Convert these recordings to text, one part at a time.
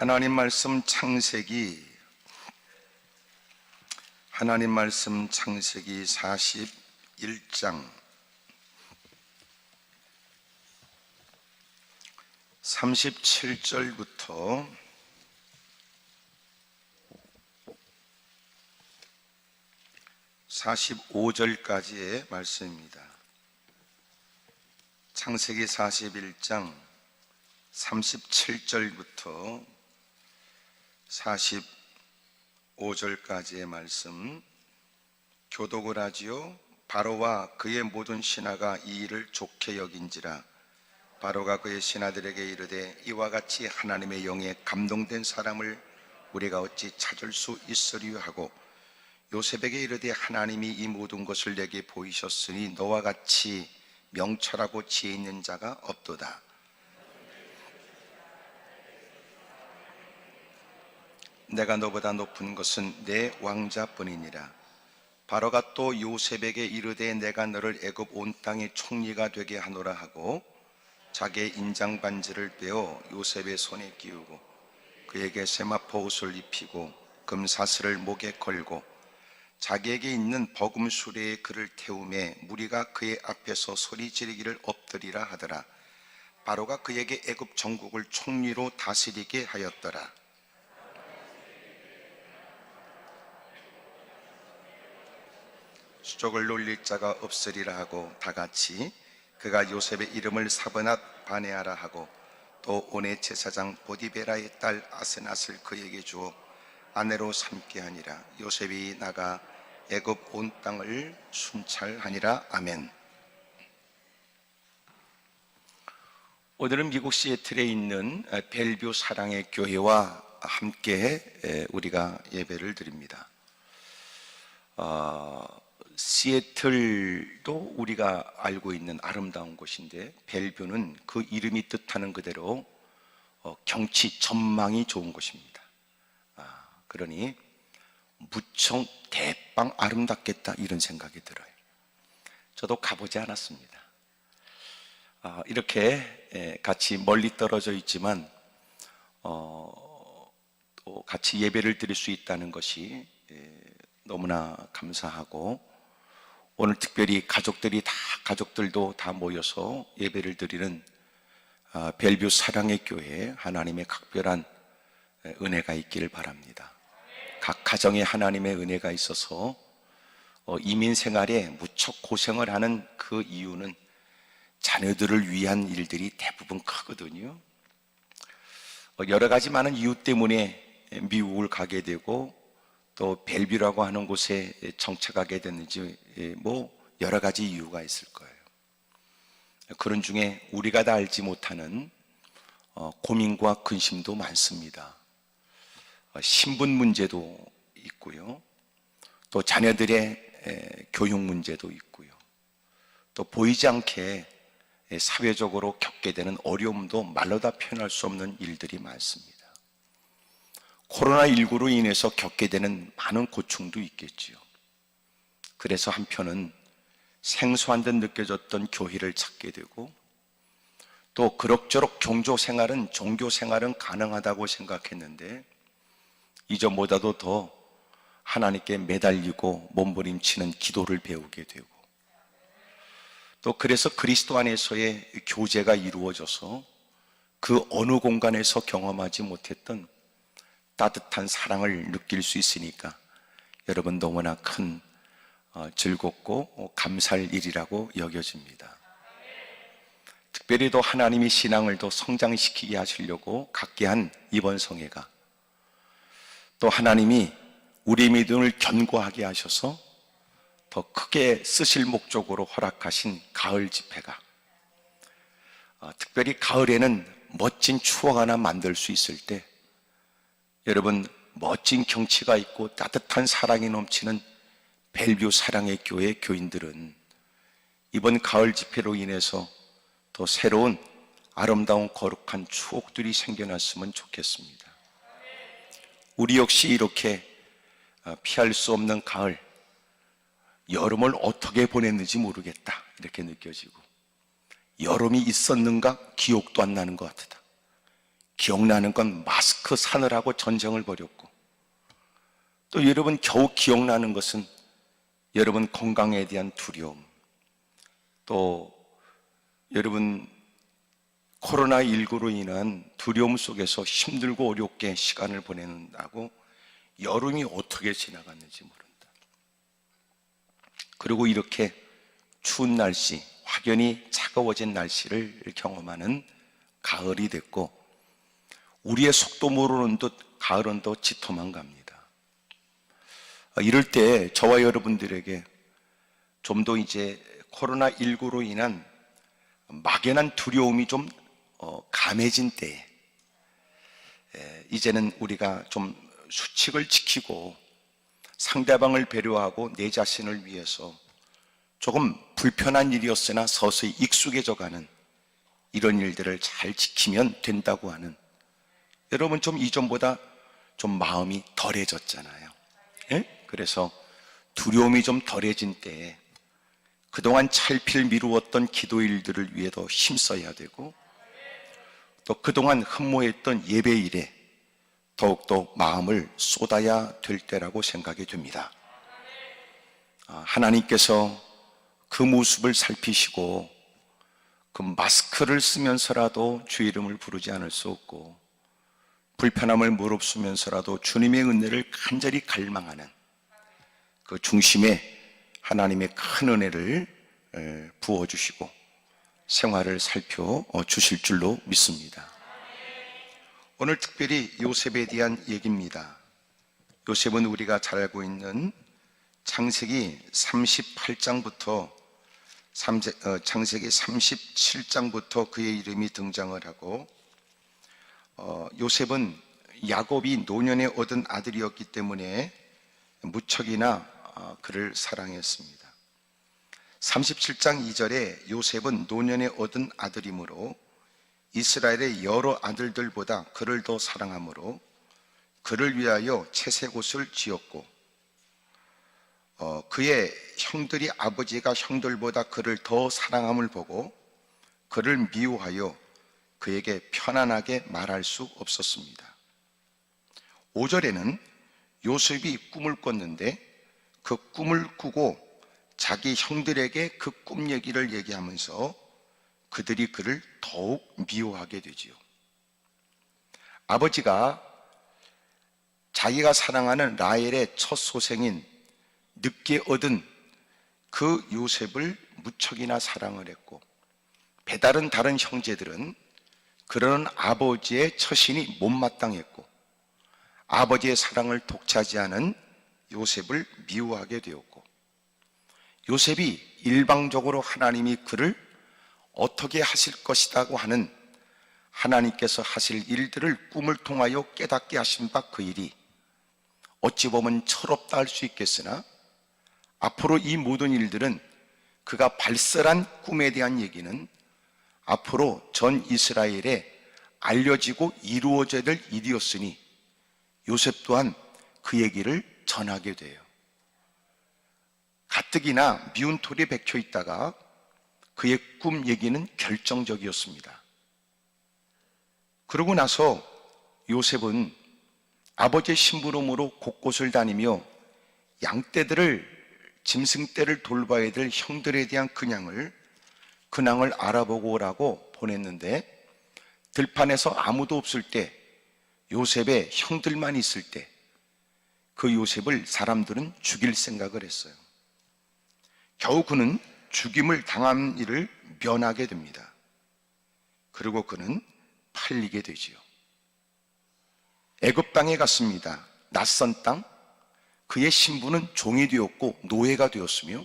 하나님 말씀 창세기 41장 37절부터 45절까지의 말씀입니다. 창세기 41장 37절부터 45절까지의 말씀. 교독을 하지요. 바로와 그의 모든 신하가 이 일을 좋게 여긴지라. 바로가 그의 신하들에게 이르되 이와 같이 하나님의 영에 감동된 사람을 우리가 어찌 찾을 수 있으리요 하고 요셉에게 이르되 하나님이 이 모든 것을 내게 보이셨으니 너와 같이 명철하고 지혜 있는 자가 없도다. 내가 너보다 높은 것은 내 왕자뿐이니라. 바로가 또 요셉에게 이르되 내가 너를 애굽 온 땅의 총리가 되게 하노라 하고 자기의 인장 반지를 빼어 요셉의 손에 끼우고 그에게 세마포 옷을 입히고 금사슬을 목에 걸고 자기에게 있는 버금 수레에 그를 태우매 무리가 그의 앞에서 소리 지르기를 엎드리라 하더라. 바로가 그에게 애굽 전국을 총리로 다스리게 하였더라. 수족을 놀릴 자가 없으리라 하고 다같이 그가 요셉의 이름을 사브낫 바네아라 하고 또 온의 제사장 보디베라의 딸 아스낫을 그에게 주어 아내로 삼게 하니라. 요셉이 나가 애굽 온 땅을 순찰하니라. 아멘. 오늘은 미국 시애틀에 있는 벨뷰 사랑의 교회와 함께 우리가 예배를 드립니다. 시애틀도 우리가 알고 있는 아름다운 곳인데 벨뷰는 그 이름이 뜻하는 그대로 경치 전망이 좋은 곳입니다. 그러니 무척 대빵 아름답겠다 이런 생각이 들어요. 저도 가보지 않았습니다. 이렇게 같이 멀리 떨어져 있지만 또 같이 예배를 드릴 수 있다는 것이 너무나 감사하고 오늘 특별히 가족들도 다 모여서 예배를 드리는 벨뷰 사랑의 교회에 하나님의 각별한 은혜가 있기를 바랍니다. 각 가정에 하나님의 은혜가 있어서 이민 생활에 무척 고생을 하는 그 이유는 자녀들을 위한 일들이 대부분 크거든요. 여러 가지 많은 이유 때문에 미국을 가게 되고 또 벨뷰라고 하는 곳에 정착하게 됐는지 여러 가지 이유가 있을 거예요. 그런 중에 우리가 다 알지 못하는 고민과 근심도 많습니다. 신분 문제도 있고요. 또 자녀들의 교육 문제도 있고요. 또 보이지 않게 사회적으로 겪게 되는 어려움도 말로 다 표현할 수 없는 일들이 많습니다. 코로나19로 인해서 겪게 되는 많은 고충도 있겠지요. 그래서 한편은 생소한 듯 느껴졌던 교회를 찾게 되고 또 그럭저럭 종교 생활은 가능하다고 생각했는데 이전보다도 더 하나님께 매달리고 몸부림치는 기도를 배우게 되고 또 그래서 그리스도 안에서의 교제가 이루어져서 그 어느 공간에서 경험하지 못했던 따뜻한 사랑을 느낄 수 있으니까 여러분 너무나 큰 즐겁고 감사할 일이라고 여겨집니다. 특별히 또 하나님이 신앙을 더 성장시키게 하시려고 갖게 한 이번 성회가 또 하나님이 우리 믿음을 견고하게 하셔서 더 크게 쓰실 목적으로 허락하신 가을 집회가 특별히 가을에는 멋진 추억 하나 만들 수 있을 때 여러분 멋진 경치가 있고 따뜻한 사랑이 넘치는 벨뷰 사랑의 교회 교인들은 이번 가을 집회로 인해서 더 새로운 아름다운 거룩한 추억들이 생겨났으면 좋겠습니다. 우리 역시 이렇게 피할 수 없는 가을, 여름을 어떻게 보냈는지 모르겠다 이렇게 느껴지고 여름이 있었는가 기억도 안 나는 것 같다. 기억나는 건 마스크 사느라고 전쟁을 벌였고, 또 여러분 겨우 기억나는 것은 여러분 건강에 대한 두려움, 또 여러분 코로나19로 인한 두려움 속에서 힘들고 어렵게 시간을 보내는다고 여름이 어떻게 지나갔는지 모른다. 그리고 이렇게 추운 날씨, 확연히 차가워진 날씨를 경험하는 가을이 됐고, 우리의 속도 모르는 듯 가을은 더 짙어만 갑니다. 이럴 때 저와 여러분들에게 좀 더 이제 코로나19로 인한 막연한 두려움이 좀 감해진 때에 이제는 우리가 좀 수칙을 지키고 상대방을 배려하고 내 자신을 위해서 조금 불편한 일이었으나 서서히 익숙해져가는 이런 일들을 잘 지키면 된다고 하는, 여러분 좀 이전보다 좀 마음이 덜해졌잖아요. 예? 그래서 두려움이 좀 덜해진 때에 그동안 찰필 미루었던 기도일들을 위해 더 힘써야 되고, 또 그동안 흠모했던 예배일에 더욱더 마음을 쏟아야 될 때라고 생각이 됩니다. 하나님께서 그 모습을 살피시고 그 마스크를 쓰면서라도 주 이름을 부르지 않을 수 없고, 불편함을 무릅쓰면서라도 주님의 은혜를 간절히 갈망하는 그 중심에 하나님의 큰 은혜를 부어주시고 생활을 살펴주실 줄로 믿습니다. 오늘 특별히 요셉에 대한 얘기입니다. 요셉은 우리가 잘 알고 있는 창세기 38장부터 창세기 37장부터 그의 이름이 등장을 하고, 요셉은 야곱이 노년에 얻은 아들이었기 때문에 무척이나 그를 사랑했습니다. 37장 2절에 요셉은 노년에 얻은 아들이므로 이스라엘의 여러 아들들보다 그를 더 사랑하므로 그를 위하여 채색옷을 지었고, 그의 형들이 아버지가 형들보다 그를 더 사랑함을 보고 그를 미워하여 그에게 편안하게 말할 수 없었습니다. 5절에는 요셉이 꿈을 꿨는데 그 꿈을 꾸고 자기 형들에게 그 꿈 얘기를 얘기하면서 그들이 그를 더욱 미워하게 되지요. 아버지가 자기가 사랑하는 라헬의 첫 소생인 늦게 얻은 그 요셉을 무척이나 사랑을 했고, 배다른 다른 형제들은 그런 아버지의 처신이 못마땅했고 아버지의 사랑을 독차지하는 요셉을 미워하게 되었고, 요셉이 일방적으로 하나님이 그를 어떻게 하실 것이라고 하는 하나님께서 하실 일들을 꿈을 통하여 깨닫게 하신 바 그 일이 어찌 보면 철없다 할 수 있겠으나, 앞으로 이 모든 일들은 그가 발설한 꿈에 대한 얘기는 앞으로 전 이스라엘에 알려지고 이루어져야 될 일이었으니 요셉 또한 그 얘기를 전하게 돼요. 가뜩이나 미운 돌에 박혀 있다가 그의 꿈 얘기는 결정적이었습니다. 그러고 나서 요셉은 아버지의 심부름으로 곳곳을 다니며 양떼들을, 짐승떼를 돌봐야 될 형들에 대한 근황을 알아보고 오라고 보냈는데, 들판에서 아무도 없을 때, 요셉의 형들만 있을 때 그 요셉을 사람들은 죽일 생각을 했어요. 겨우 그는 죽임을 당한 일을 면하게 됩니다. 그리고 그는 팔리게 되지요. 애굽 땅에 갔습니다. 낯선 땅. 그의 신분은 종이 되었고 노예가 되었으며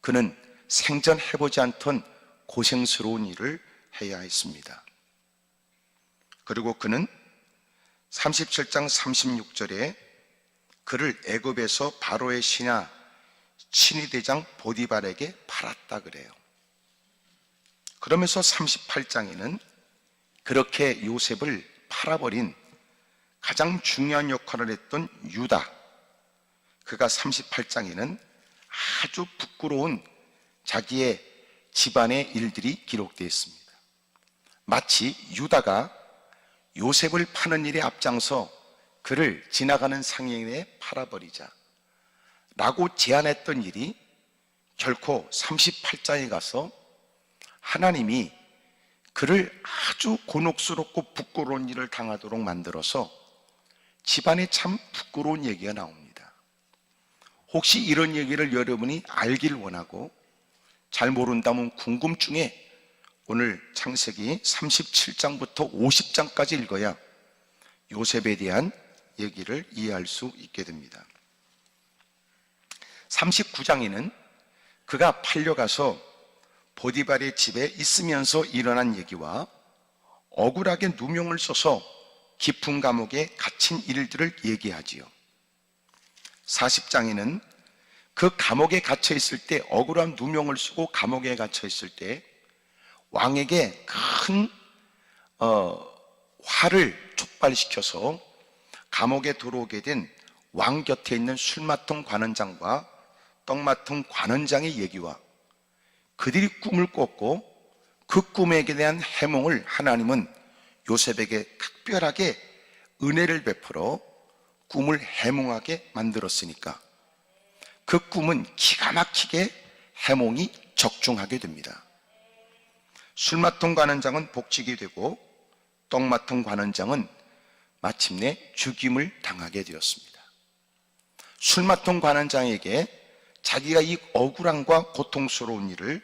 그는 생전해보지 않던 고생스러운 일을 해야 했습니다. 그리고 그는 37장 36절에 그를 애굽에서 바로의 신하 친위대장 보디발에게 팔았다 그래요. 그러면서 38장에는 그렇게 요셉을 팔아버린 가장 중요한 역할을 했던 유다, 그가 38장에는 아주 부끄러운 자기의 집안의 일들이 기록되어 있습니다. 마치 유다가 요셉을 파는 일에 앞장서 그를 지나가는 상인에 팔아버리자 라고 제안했던 일이 결코 38장에 가서 하나님이 그를 아주 곤혹스럽고 부끄러운 일을 당하도록 만들어서 집안에 참 부끄러운 얘기가 나옵니다. 혹시 이런 얘기를 여러분이 알길 원하고 잘 모른다면 궁금증에 오늘 창세기 37장부터 50장까지 읽어야 요셉에 대한 얘기를 이해할 수 있게 됩니다. 39장에는 그가 팔려가서 보디발의 집에 있으면서 일어난 얘기와 억울하게 누명을 써서 깊은 감옥에 갇힌 일들을 얘기하지요. 40장에는 그 감옥에 갇혀 있을 때, 억울한 누명을 쓰고 감옥에 갇혀 있을 때 왕에게 큰 화를 촉발시켜서 감옥에 들어오게 된 왕 곁에 있는 술 맡은 관원장과 떡 맡은 관원장의 얘기와 그들이 꿈을 꿨고 그 꿈에 대한 해몽을 하나님은 요셉에게 특별하게 은혜를 베풀어 꿈을 해몽하게 만들었으니까 그 꿈은 기가 막히게 해몽이 적중하게 됩니다. 술 맡은 관원장은 복직이 되고 떡 맡은 관원장은 마침내 죽임을 당하게 되었습니다. 술 맡은 관원장에게 자기가 이 억울함과 고통스러운 일을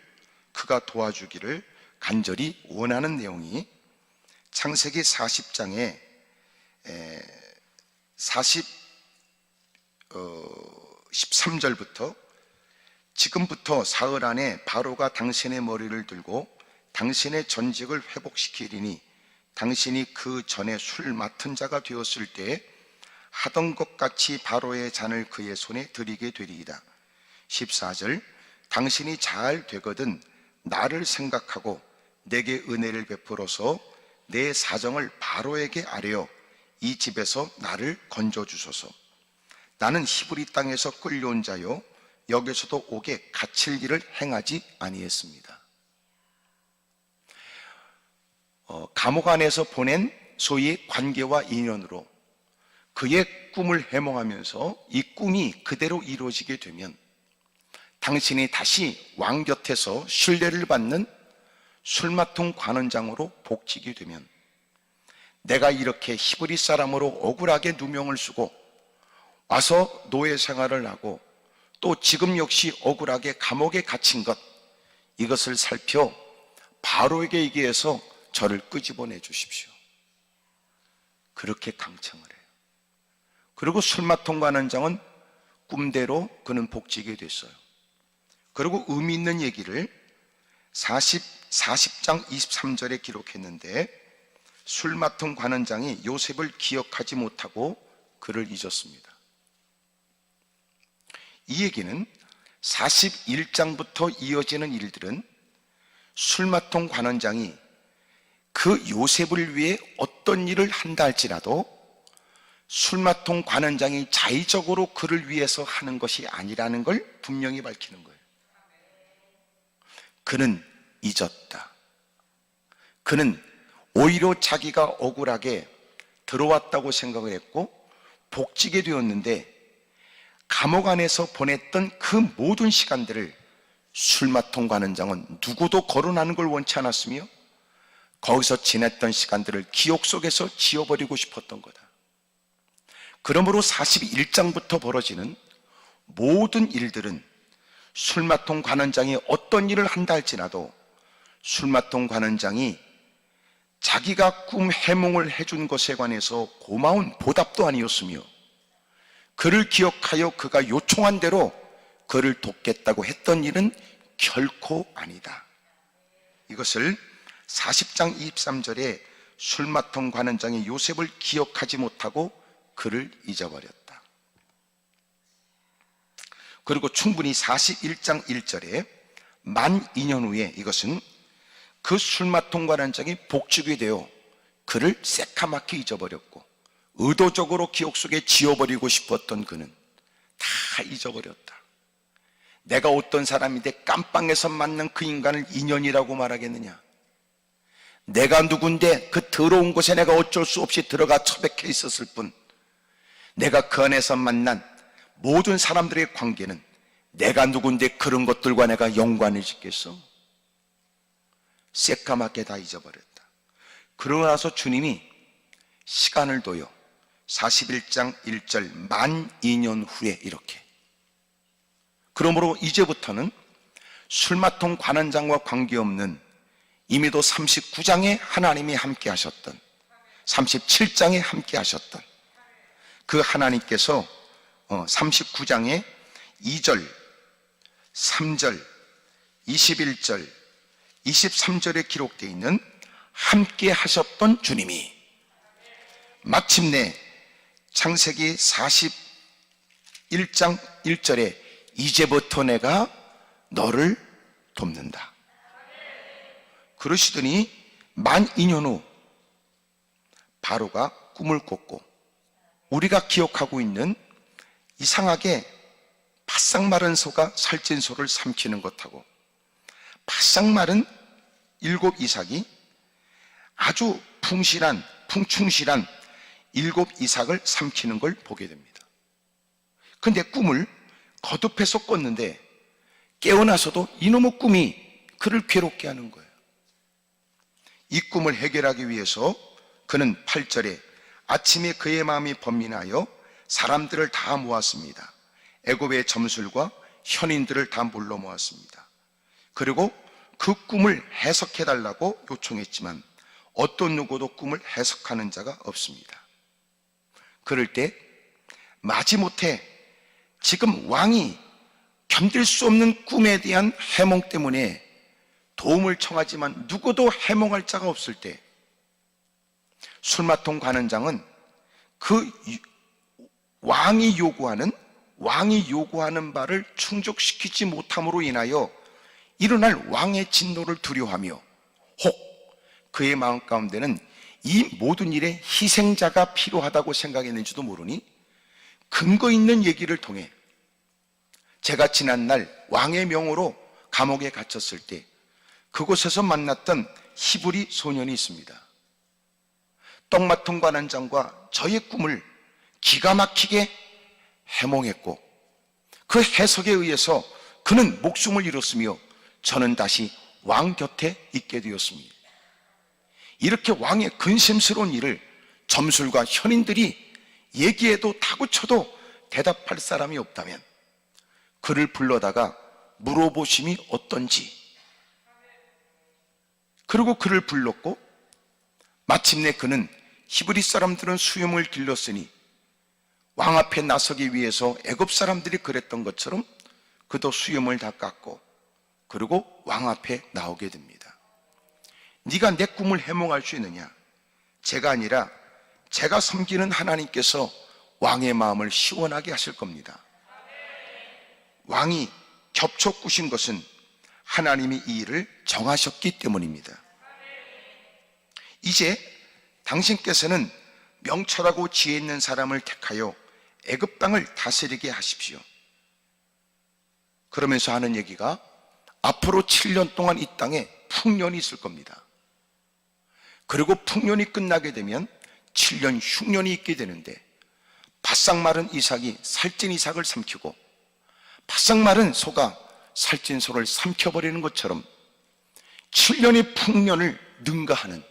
그가 도와주기를 간절히 원하는 내용이 창세기 40장에 13절부터 지금부터 사흘 안에 바로가 당신의 머리를 들고 당신의 전직을 회복시키리니 당신이 그 전에 술 맡은 자가 되었을 때 하던 것 같이 바로의 잔을 그의 손에 드리게 되리이다. 14절 당신이 잘 되거든 나를 생각하고 내게 은혜를 베풀어서 내 사정을 바로에게 아뢰어 이 집에서 나를 건져주소서. 나는 히브리 땅에서 끌려온 자요 여기서도 옥에 갇힐 일을 행하지 아니했습니다. 감옥 안에서 보낸 소위 관계와 인연으로 그의 꿈을 해몽하면서 이 꿈이 그대로 이루어지게 되면 당신이 다시 왕 곁에서 신뢰를 받는 술 맡은 관원장으로 복직이 되면 내가 이렇게 히브리 사람으로 억울하게 누명을 쓰고 와서 노예 생활을 하고 또 지금 역시 억울하게 감옥에 갇힌 것, 이것을 살펴 바로에게 얘기해서 저를 끄집어내 주십시오. 그렇게 강청을 해요. 그리고 술 맡은 관원장은 꿈대로 그는 복직이 됐어요. 그리고 의미 있는 얘기를 40장 23절에 기록했는데 술 맡은 관원장이 요셉을 기억하지 못하고 그를 잊었습니다. 이 얘기는 41장부터 이어지는 일들은 술 맡은 관원장이 그 요셉을 위해 어떤 일을 한다 할지라도 술 맡은 관원장이 자의적으로 그를 위해서 하는 것이 아니라는 걸 분명히 밝히는 거예요. 그는 잊었다. 그는 오히려 자기가 억울하게 들어왔다고 생각을 했고 복직이 되었는데 감옥 안에서 보냈던 그 모든 시간들을 술 맡은 관원장은 누구도 거론하는 걸 원치 않았으며 거기서 지냈던 시간들을 기억 속에서 지워버리고 싶었던 거다. 그러므로 41장부터 벌어지는 모든 일들은 술 맡은 관원장이 어떤 일을 한다 할지라도 술 맡은 관원장이 자기가 꿈 해몽을 해준 것에 관해서 고마운 보답도 아니었으며 그를 기억하여 그가 요청한 대로 그를 돕겠다고 했던 일은 결코 아니다. 이것을 40장 23절에 술 맡은 관원장이 요셉을 기억하지 못하고 그를 잊어버렸다. 그리고 충분히 41장 1절에 만 2년 후에 이것은 그 술 맡은 관원장이 복직이 되어 그를 새카맣게 잊어버렸고 의도적으로 기억 속에 지워버리고 싶었던 그는 다 잊어버렸다. 내가 어떤 사람인데 깜빵에서 만난 그 인간을 인연이라고 말하겠느냐? 내가 누군데 그 더러운 곳에 내가 어쩔 수 없이 들어가 처박혀 있었을 뿐, 내가 그 안에서 만난 모든 사람들의 관계는 내가 누군데 그런 것들과 내가 연관을 짓겠어? 새까맣게 다 잊어버렸다. 그러고 나서 주님이 시간을 둬요. 41장 1절 만 2년 후에 이렇게. 그러므로 이제부터는 술마통 관원장과 관계없는 이미도 39장에 하나님이 함께 하셨던, 37장에 함께 하셨던 그 하나님께서 39장에 2절, 3절, 21절, 23절에 기록되어 있는 함께 하셨던 주님이 마침내 창세기 41장 1절에 이제부터 내가 너를 돕는다 그러시더니 만 2년 후 바로가 꿈을 꿨고, 우리가 기억하고 있는 이상하게 바싹 마른 소가 살찐 소를 삼키는 것하고 바싹 마른 7 이삭이 아주 풍충실한 7 이삭을 삼키는 걸 보게 됩니다. 근데 꿈을 거듭해서 꿨는데 깨어나서도 이놈의 꿈이 그를 괴롭게 하는 거예요. 이 꿈을 해결하기 위해서 그는 8절에 아침에 그의 마음이 번민하여 사람들을 다 모았습니다. 애굽의 점술과 현인들을 다 몰러 모았습니다. 그리고 그 꿈을 해석해달라고 요청했지만 어떤 누구도 꿈을 해석하는 자가 없습니다. 그럴 때 마지못해 지금 왕이 견딜 수 없는 꿈에 대한 해몽 때문에 도움을 청하지만 누구도 해몽할 자가 없을 때 술마통 관원장은 그 왕이 요구하는 바를 충족시키지 못함으로 인하여 일어날 왕의 진노를 두려워하며 혹 그의 마음 가운데는 이 모든 일에 희생자가 필요하다고 생각했는지도 모르니 근거 있는 얘기를 통해 제가 지난날 왕의 명으로 감옥에 갇혔을 때 그곳에서 만났던 히브리 소년이 있습니다. 떡마통 관원장과 저의 꿈을 기가 막히게 해몽했고 그 해석에 의해서 그는 목숨을 잃었으며 저는 다시 왕 곁에 있게 되었습니다. 이렇게 왕의 근심스러운 일을 점술과 현인들이 얘기해도 다구쳐도 대답할 사람이 없다면 그를 불러다가 물어보심이 어떤지, 그리고 그를 불렀고 마침내 그는 히브리 사람들은 수염을 길렀으니 왕 앞에 나서기 위해서 애굽 사람들이 그랬던 것처럼 그도 수염을 다 깎고 그리고 왕 앞에 나오게 됩니다. 네가 내 꿈을 해몽할 수 있느냐? 제가 아니라 제가 섬기는 하나님께서 왕의 마음을 시원하게 하실 겁니다. 왕이 겹쳐 꾸신 것은 하나님이 이 일을 정하셨기 때문입니다. 이제 당신께서는 명철하고 지혜 있는 사람을 택하여 애굽 땅을 다스리게 하십시오. 그러면서 하는 얘기가 앞으로 7년 동안 이 땅에 풍년이 있을 겁니다. 그리고 풍년이 끝나게 되면 7년 흉년이 있게 되는데 바싹 마른 이삭이 살찐 이삭을 삼키고 바싹 마른 소가 살찐 소를 삼켜버리는 것처럼 7년의 풍년을 능가하는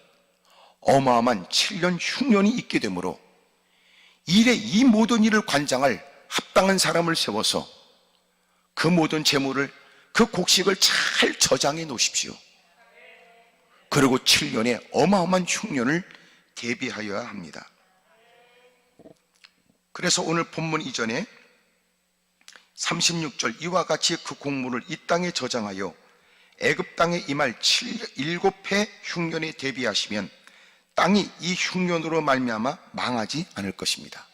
어마어마한 7년 흉년이 있게 되므로 이 모든 일을 관장할 합당한 사람을 세워서 그 모든 재물을, 그 곡식을 잘 저장해 놓으십시오. 그리고 7년의 어마어마한 흉년을 대비하여야 합니다. 그래서 오늘 본문 이전에 36절 이와 같이 그 곡물을 이 땅에 저장하여 애굽 땅에 임할 7해 흉년에 대비하시면 땅이 이 흉년으로 말미암아 망하지 않을 것입니다.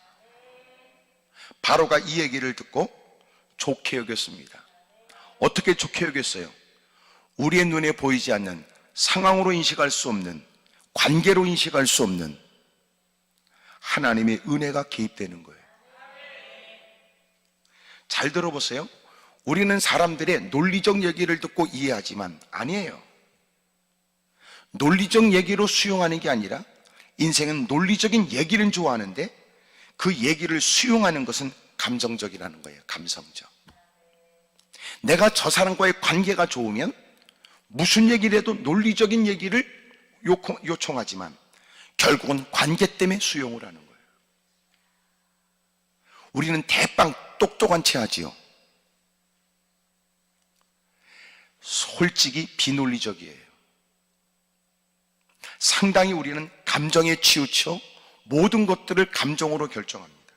바로가 이 얘기를 듣고 좋게 여겼습니다. 어떻게 좋게 여겼어요? 우리의 눈에 보이지 않는, 상황으로 인식할 수 없는, 관계로 인식할 수 없는 하나님의 은혜가 개입되는 거예요. 잘 들어보세요. 우리는 사람들의 논리적 얘기를 듣고 이해하지만 아니에요. 논리적 얘기로 수용하는 게 아니라 인생은 논리적인 얘기를 좋아하는데 그 얘기를 수용하는 것은 감정적이라는 거예요. 감성적. 내가 저 사람과의 관계가 좋으면 무슨 얘기를 해도 논리적인 얘기를 요청하지만 결국은 관계 때문에 수용을 하는 거예요. 우리는 대빵 똑똑한 채 하지요. 솔직히 비논리적이에요. 상당히 우리는 감정에 치우쳐 모든 것들을 감정으로 결정합니다.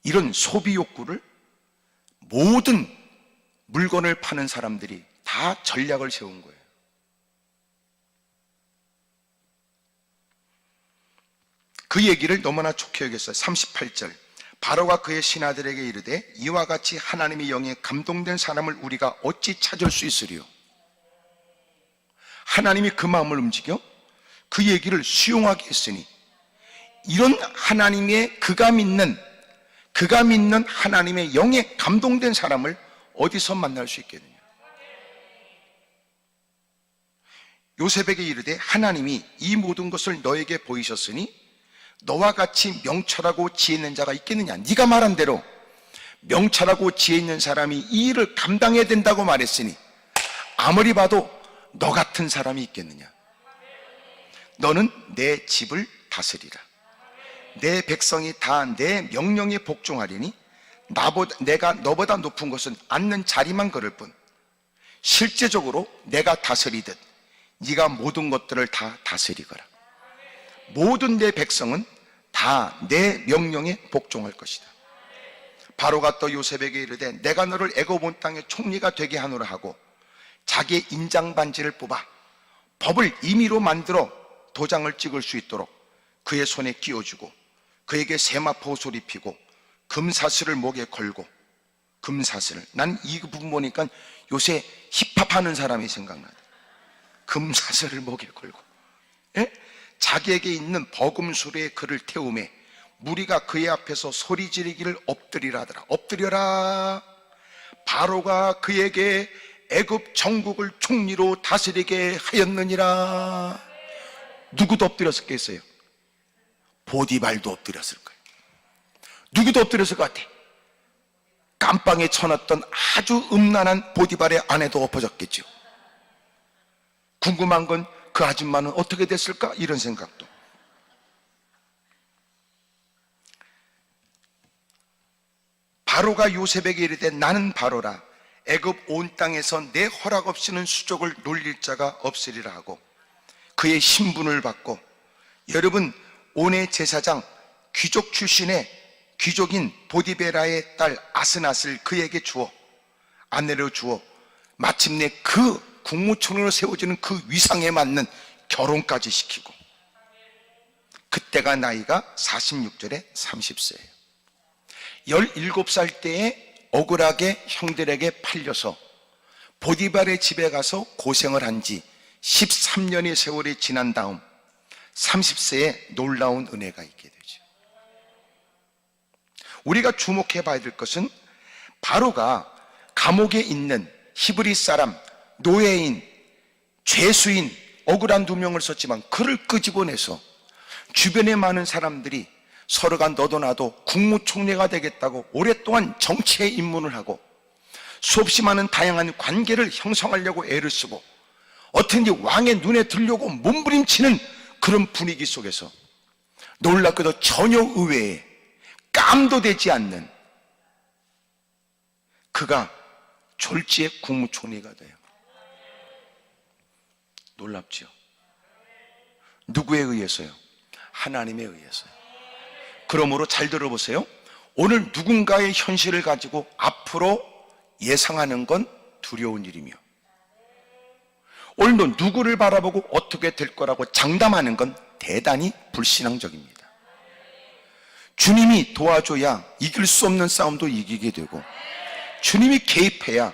이런 소비 욕구를 모든 물건을 파는 사람들이 다 전략을 세운 거예요. 그 얘기를 너무나 좋게 여겼어요. 38절. 바로가 그의 신하들에게 이르되 이와 같이 하나님의 영에 감동된 사람을 우리가 어찌 찾을 수 있으리요? 하나님이 그 마음을 움직여 그 얘기를 수용하게 했으니 이런 하나님의 그가 믿는 하나님의 영에 감동된 사람을 어디서 만날 수 있겠느냐? 요셉에게 이르되 하나님이 이 모든 것을 너에게 보이셨으니 너와 같이 명철하고 지혜 있는 자가 있겠느냐? 네가 말한 대로 명철하고 지혜 있는 사람이 이 일을 감당해야 된다고 말했으니 아무리 봐도 너 같은 사람이 있겠느냐? 너는 내 집을 다스리라. 내 백성이 다 내 명령에 복종하리니 내가 너보다 높은 것은 앉는 자리만 걸을 뿐 실제적으로 내가 다스리듯 네가 모든 것들을 다 다스리거라. 모든 내 백성은 다 내 명령에 복종할 것이다. 바로가 또 요셉에게 이르되 내가 너를 애굽 온 땅의 총리가 되게 하노라 하고 자기의 인장 반지를 뽑아 법을 임의로 만들어 도장을 찍을 수 있도록 그의 손에 끼워주고 그에게 세마포 입히고 금사슬을 목에 걸고 금사슬을 난 이 부분 보니까 요새 힙합하는 사람이 생각나요. 금사슬을 목에 걸고 예? 자기에게 있는 버금수레에 그를 태우매 무리가 그의 앞에서 소리 지르기를 엎드리라 하더라. 엎드려라. 바로가 그에게 애굽 전국을 총리로 다스리게 하였느니라. 누구도 엎드렸었겠어요? 보디발도 엎드렸을 거예요. 누구도 엎드렸을 것 같아. 깜빵에 쳐놨던 아주 음란한 보디발의 아내도 엎어졌겠죠. 궁금한 건 그 아줌마는 어떻게 됐을까? 이런 생각도. 바로가 요셉에게 이르되 나는 바로라. 애굽 온 땅에서 내 허락 없이는 수족을 놀릴 자가 없으리라 하고 그의 신분을 받고 여러분 온의 제사장 귀족 출신의 귀족인 보디베라의 딸 아스낫을 그에게 주어 아내로 주어 마침내 그 국무총리로 세워지는 그 위상에 맞는 결혼까지 시키고 그때가 나이가 46절에 30세예요 17살 때에 억울하게 형들에게 팔려서 보디발의 집에 가서 고생을 한 지 13년의 세월이 지난 다음 30세에 놀라운 은혜가 있게 되죠. 우리가 주목해 봐야 될 것은 바로가 감옥에 있는 히브리 사람, 노예인, 죄수인 억울한 2명을 썼지만 그를 끄집어내서 주변에 많은 사람들이 서로가 너도 나도 국무총리가 되겠다고 오랫동안 정치에 입문을 하고 수없이 많은 다양한 관계를 형성하려고 애를 쓰고 어떻게든지 왕의 눈에 들려고 몸부림치는 그런 분위기 속에서 놀랍게도 전혀 의외에 깜도 되지 않는 그가 졸지의 국무총리가 돼요. 놀랍죠? 누구에 의해서요? 하나님에 의해서요. 그러므로 잘 들어보세요. 오늘 누군가의 현실을 가지고 앞으로 예상하는 건 두려운 일이며 오늘도 누구를 바라보고 어떻게 될 거라고 장담하는 건 대단히 불신앙적입니다. 주님이 도와줘야 이길 수 없는 싸움도 이기게 되고 주님이 개입해야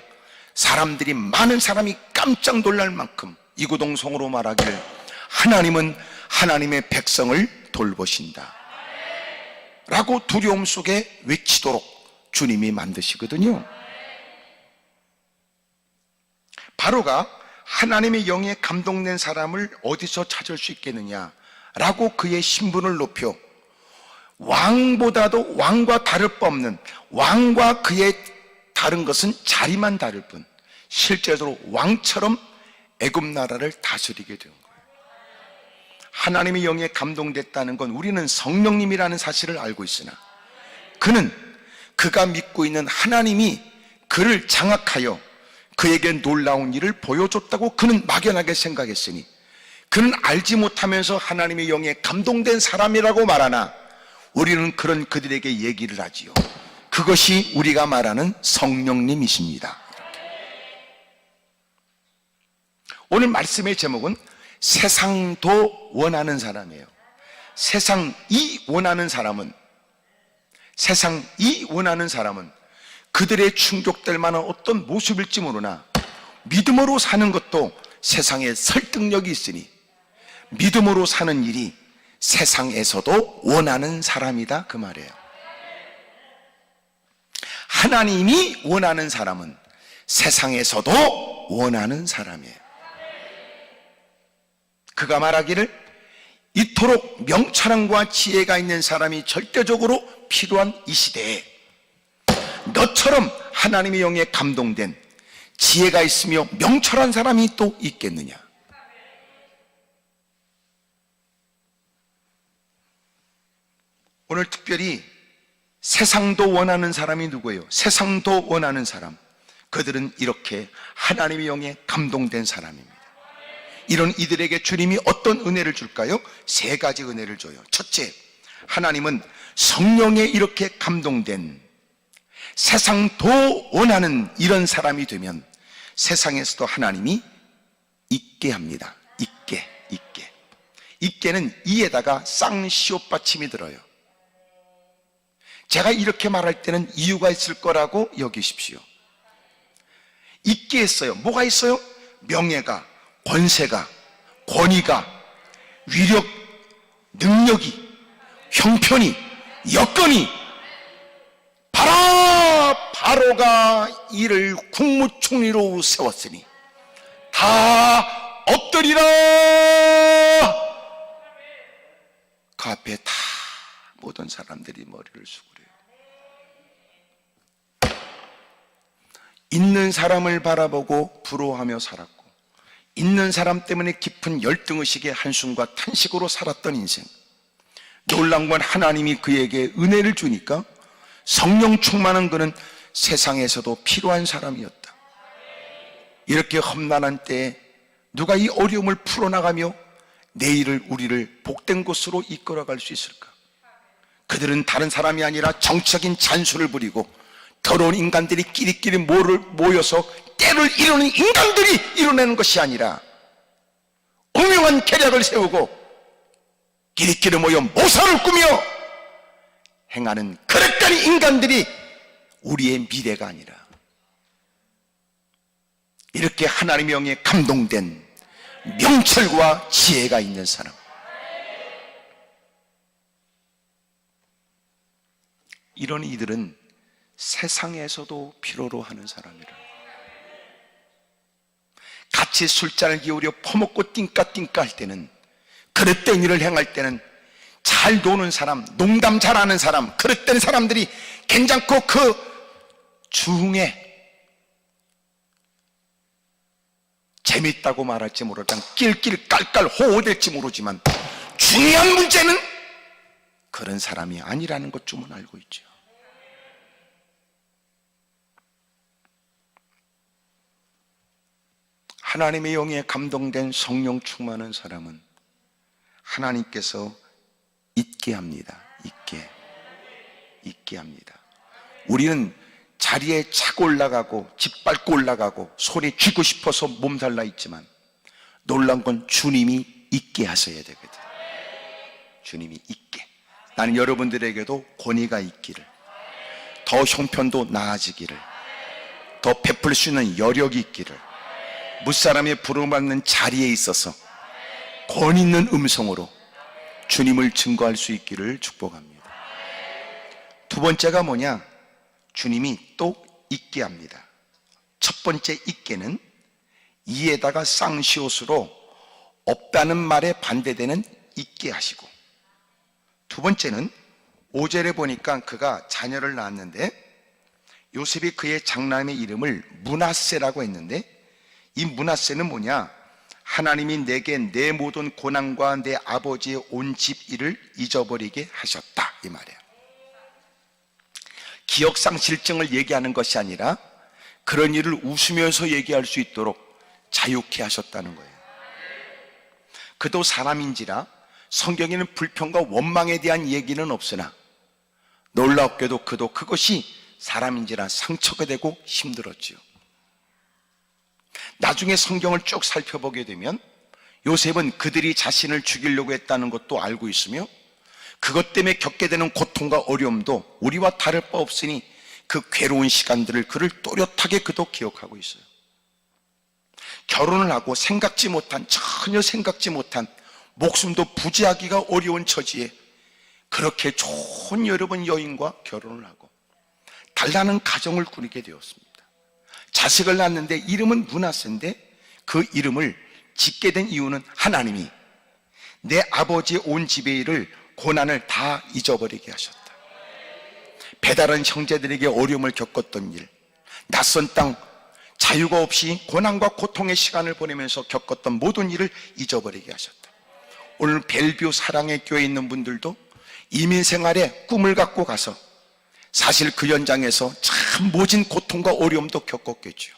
사람들이 많은 사람이 깜짝 놀랄 만큼 이구동성으로 말하기를 하나님은 하나님의 백성을 돌보신다 라고 두려움 속에 외치도록 주님이 만드시거든요. 바로가 하나님의 영에 감동된 사람을 어디서 찾을 수 있겠느냐라고 그의 신분을 높여 왕보다도 왕과 다를 바 없는, 왕과 그의 다른 것은 자리만 다를 뿐 실제로 왕처럼 애굽 나라를 다스리게 된 거예요. 하나님의 영에 감동됐다는 건 우리는 성령님이라는 사실을 알고 있으나 그는 그가 믿고 있는 하나님이 그를 장악하여 그에게 놀라운 일을 보여줬다고 그는 막연하게 생각했으니 그는 알지 못하면서 하나님의 영에 감동된 사람이라고 말하나 우리는 그런 그들에게 얘기를 하지요. 그것이 우리가 말하는 성령님이십니다. 오늘 말씀의 제목은 세상도 원하는 사람이에요. 세상이 원하는 사람은 그들의 충족될 만한 어떤 모습일지 모르나 믿음으로 사는 것도 세상에 설득력이 있으니 믿음으로 사는 일이 세상에서도 원하는 사람이다, 그 말이에요. 하나님이 원하는 사람은 세상에서도 원하는 사람이에요. 그가 말하기를 이토록 명철함과 지혜가 있는 사람이 절대적으로 필요한 이 시대에 너처럼 하나님의 영에 감동된 지혜가 있으며 명철한 사람이 또 있겠느냐. 오늘 특별히 세상도 원하는 사람이 누구예요? 세상도 원하는 사람, 그들은 이렇게 하나님의 영에 감동된 사람입니다. 이런 이들에게 주님이 어떤 은혜를 줄까요? 세 가지 은혜를 줘요. 첫째, 하나님은 성령에 이렇게 감동된 세상도 원하는 이런 사람이 되면 세상에서도 하나님이 있게 합니다. 있게는 이에다가 쌍시옷 받침이 들어요. 제가 이렇게 말할 때는 이유가 있을 거라고 여기십시오. 있게 했어요. 뭐가 있어요? 명예가, 권세가, 권위가, 위력, 능력이, 형편이, 여건이, 바로가 이를 국무총리로 세웠으니 다 엎드리라. 그 앞에 다 모든 사람들이 머리를 숙으래요. 있는 사람을 바라보고 부러워하며 살았고 있는 사람 때문에 깊은 열등의식의 한숨과 탄식으로 살았던 인생. 놀라운 건 하나님이 그에게 은혜를 주니까 성령 충만한 그는 세상에서도 필요한 사람이었다. 이렇게 험난한 때에 누가 이 어려움을 풀어나가며 내일을 우리를 복된 곳으로 이끌어갈 수 있을까? 그들은 다른 사람이 아니라 정치적인 잔수를 부리고 더러운 인간들이 끼리끼리 모여서 때를 이루는 인간들이 이뤄내는 것이 아니라 오명한 계략을 세우고 끼리끼리 모여 모사를 꾸며 행하는 그릇된 인간들이 우리의 미래가 아니라 이렇게 하나님의 영에 감동된 명철과 지혜가 있는 사람, 이런 이들은 세상에서도 필요로 하는 사람이라. 같이 술잔을 기울여 퍼먹고 띵까띵까 할 때는, 그릇된 일을 행할 때는 잘 노는 사람, 농담 잘하는 사람, 그릇된 사람들이 괜찮고 그 중에 재밌다고 말할지 모르지만 낄낄 깔깔 호호될지 모르지만 중요한 문제는 그런 사람이 아니라는 것쯤은 알고 있죠. 하나님의 영에 감동된 성령 충만한 사람은 하나님께서 있게 합니다. 있게 합니다. 우리는 자리에 차고 올라가고 짓밟고 올라가고 손에 쥐고 싶어서 몸살나 있지만 놀라운 건 주님이 있게 하셔야 되거든. 주님이 있게. 나는 여러분들에게도 권위가 있기를, 더 형편도 나아지기를, 더 베풀 수 있는 여력이 있기를, 무사람의 부름받는 자리에 있어서 권 있는 음성으로 주님을 증거할 수 있기를 축복합니다. 두 번째가 뭐냐? 주님이 또 있게 합니다. 첫 번째 있게는 이에다가 쌍시옷으로 없다는 말에 반대되는 있게 하시고, 두 번째는 5절에 보니까 그가 자녀를 낳았는데 요셉이 그의 장남의 이름을 므낫세라고 했는데, 이 므낫세는 뭐냐? 하나님이 내게 내 모든 고난과 내 아버지의 온 집 일을 잊어버리게 하셨다, 이 말이에요. 기억상실증을 얘기하는 것이 아니라 그런 일을 웃으면서 얘기할 수 있도록 자유케 하셨다는 거예요. 그도 사람인지라 성경에는 불평과 원망에 대한 얘기는 없으나 놀랍게도 그도 그것이 사람인지라 상처가 되고 힘들었지요. 나중에 성경을 쭉 살펴보게 되면 요셉은 그들이 자신을 죽이려고 했다는 것도 알고 있으며 그것 때문에 겪게 되는 고통과 어려움도 우리와 다를 바 없으니 그 괴로운 시간들을 그를 또렷하게 그도 기억하고 있어요. 결혼을 하고 전혀 생각지 못한 목숨도 부지하기가 어려운 처지에 그렇게 좋은 여러분 여인과 결혼을 하고 달라는 가정을 꾸리게 되었습니다. 자식을 낳았는데 이름은 므낫세인데 그 이름을 짓게 된 이유는 하나님이 내 아버지의 온 집의 일을, 고난을 다 잊어버리게 하셨다. 배다른 형제들에게 어려움을 겪었던 일, 낯선 땅, 자유가 없이 고난과 고통의 시간을 보내면서 겪었던 모든 일을 잊어버리게 하셨다. 오늘 벨뷰 사랑의 교회에 있는 분들도 이민 생활에 꿈을 갖고 가서 사실 그 현장에서 참 모진 고통과 어려움도 겪었겠죠.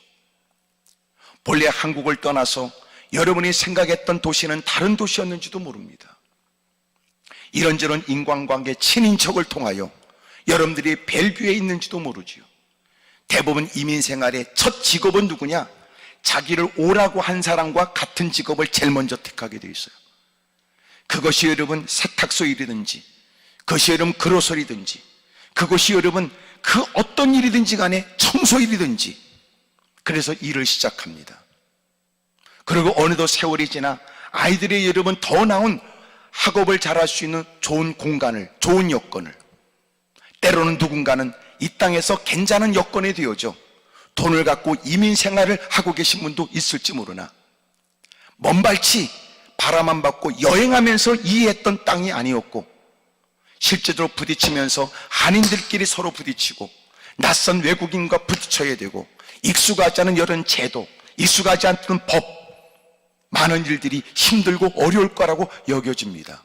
본래 한국을 떠나서 여러분이 생각했던 도시는 다른 도시였는지도 모릅니다. 이런저런 인간관계, 친인척을 통하여 여러분들이 벨뷰에 있는지도 모르지요. 대부분 이민 생활의 첫 직업은 누구냐? 자기를 오라고 한 사람과 같은 직업을 제일 먼저 택하게 되어 있어요. 그것이 여러분 세탁소 일이든지, 그것이 여러분 그로서리든지, 그것이 여러분 그 어떤 일이든지 간에 청소 일이든지, 그래서 일을 시작합니다. 그리고 어느덧 세월이 지나 아이들의 여러분 더 나은 학업을 잘할 수 있는 좋은 공간을, 좋은 여건을, 때로는 누군가는 이 땅에서 괜찮은 여건에 되어져 돈을 갖고 이민 생활을 하고 계신 분도 있을지 모르나 먼발치 바라만 받고 여행하면서 이해했던 땅이 아니었고 실제로 부딪히면서 한인들끼리 서로 부딪히고 낯선 외국인과 부딪혀야 되고 익숙하지 않은 여러 제도, 익숙하지 않은 법, 많은 일들이 힘들고 어려울 거라고 여겨집니다.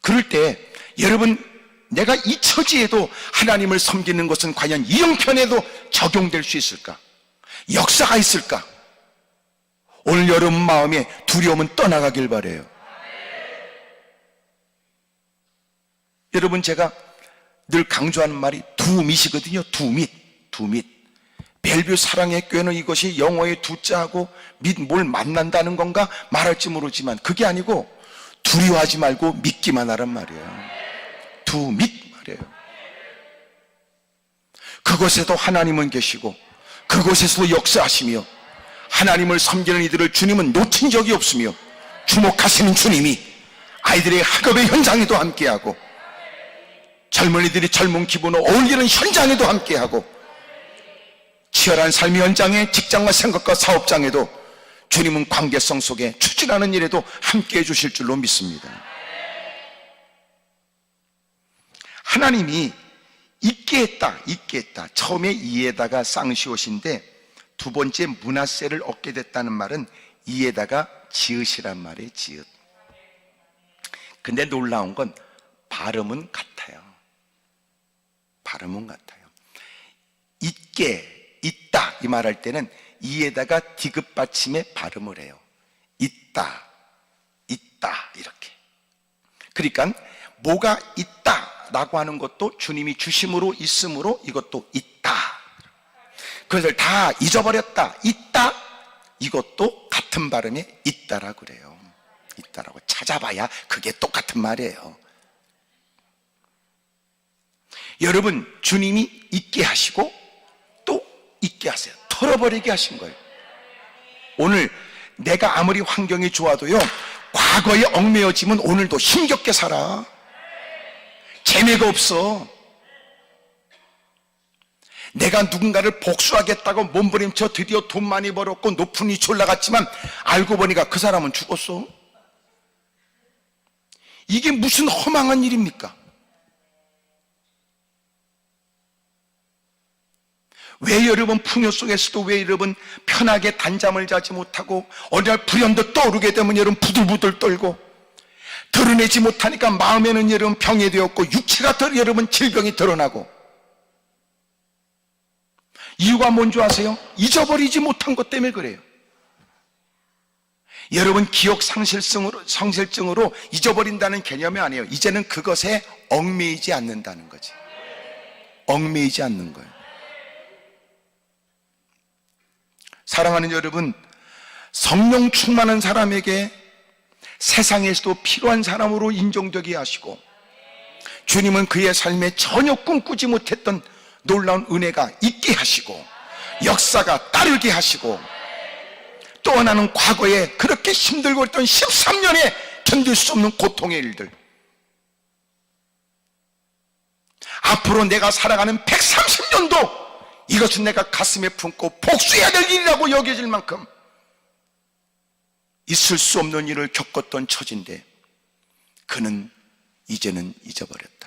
그럴 때 여러분, 내가 이 처지에도 하나님을 섬기는 것은 과연 이 형편에도 적용될 수 있을까? 역사가 있을까? 오늘 여러분 마음에 두려움은 떠나가길 바라요. 여러분, 제가 늘 강조하는 말이 두밋이거든요. 두밋. 벨뷰 사랑의 교회는 이것이 영어의 두자하고 밋 뭘 만난다는 건가 말할지 모르지만 그게 아니고 두려워하지 말고 믿기만 하란 말이에요. 두밋 말이에요. 그곳에도 하나님은 계시고 그곳에서도 역사하시며 하나님을 섬기는 이들을 주님은 놓친 적이 없으며 주목하시는 주님이 아이들의 학업의 현장에도 함께하고 젊은이들이 젊은 기분으로 어울리는 현장에도 함께하고 치열한 삶의 현장에 직장과 생각과 사업장에도 주님은 관계성 속에 추진하는 일에도 함께해 주실 줄로 믿습니다. 하나님이 있게 했다. 처음에 이에다가 쌍시옷인데 두 번째 므낫세를 얻게 됐다는 말은 이에다가 지읒이란 말이에요. 지읒. 근데 놀라운 건 발음은 같아요. 있다 이 말할 때는 이에다가 디귿 받침의 발음을 해요. 있다 이렇게. 그러니까 뭐가 있다라고 하는 것도 주님이 주심으로 있음으로 이것도 있다. 그것을 다 잊어버렸다. 있다 이것도 같은 발음에 있다라고 그래요. 있다라고 찾아봐야 그게 똑같은 말이에요. 여러분, 주님이 있게 하시고 또 있게 하세요. 털어버리게 하신 거예요. 오늘 내가 아무리 환경이 좋아도요, 과거에 얽매여지면 오늘도 힘겹게 살아. 재미가 없어. 내가 누군가를 복수하겠다고 몸부림쳐 드디어 돈 많이 벌었고 높은 위치 올라갔지만 알고 보니까 그 사람은 죽었어. 이게 무슨 허망한 일입니까? 왜 여러분 풍요 속에서도 왜 여러분 편하게 단잠을 자지 못하고 어느 날 불현듯 떠오르게 되면 여러분 부들부들 떨고 드러내지 못하니까 마음에는 여러분 병이 되었고 육체가 여러분 질병이 드러나고 이유가 뭔지 아세요? 잊어버리지 못한 것 때문에 그래요. 여러분 기억 상실증으로 잊어버린다는 개념이 아니에요. 이제는 그것에 얽매이지 않는다는 거지. 얽매이지 않는 거예요. 사랑하는 여러분, 성령 충만한 사람에게 세상에서도 필요한 사람으로 인정되게 하시고 주님은 그의 삶에 전혀 꿈꾸지 못했던 놀라운 은혜가 있게 하시고 역사가 따르게 하시고 또 하나는 과거에 그렇게 힘들고 있던 13년에 견딜 수 없는 고통의 일들, 앞으로 내가 살아가는 130년도 이것은 내가 가슴에 품고 복수해야 될 일이라고 여겨질 만큼 있을 수 없는 일을 겪었던 처지인데 그는 이제는 잊어버렸다.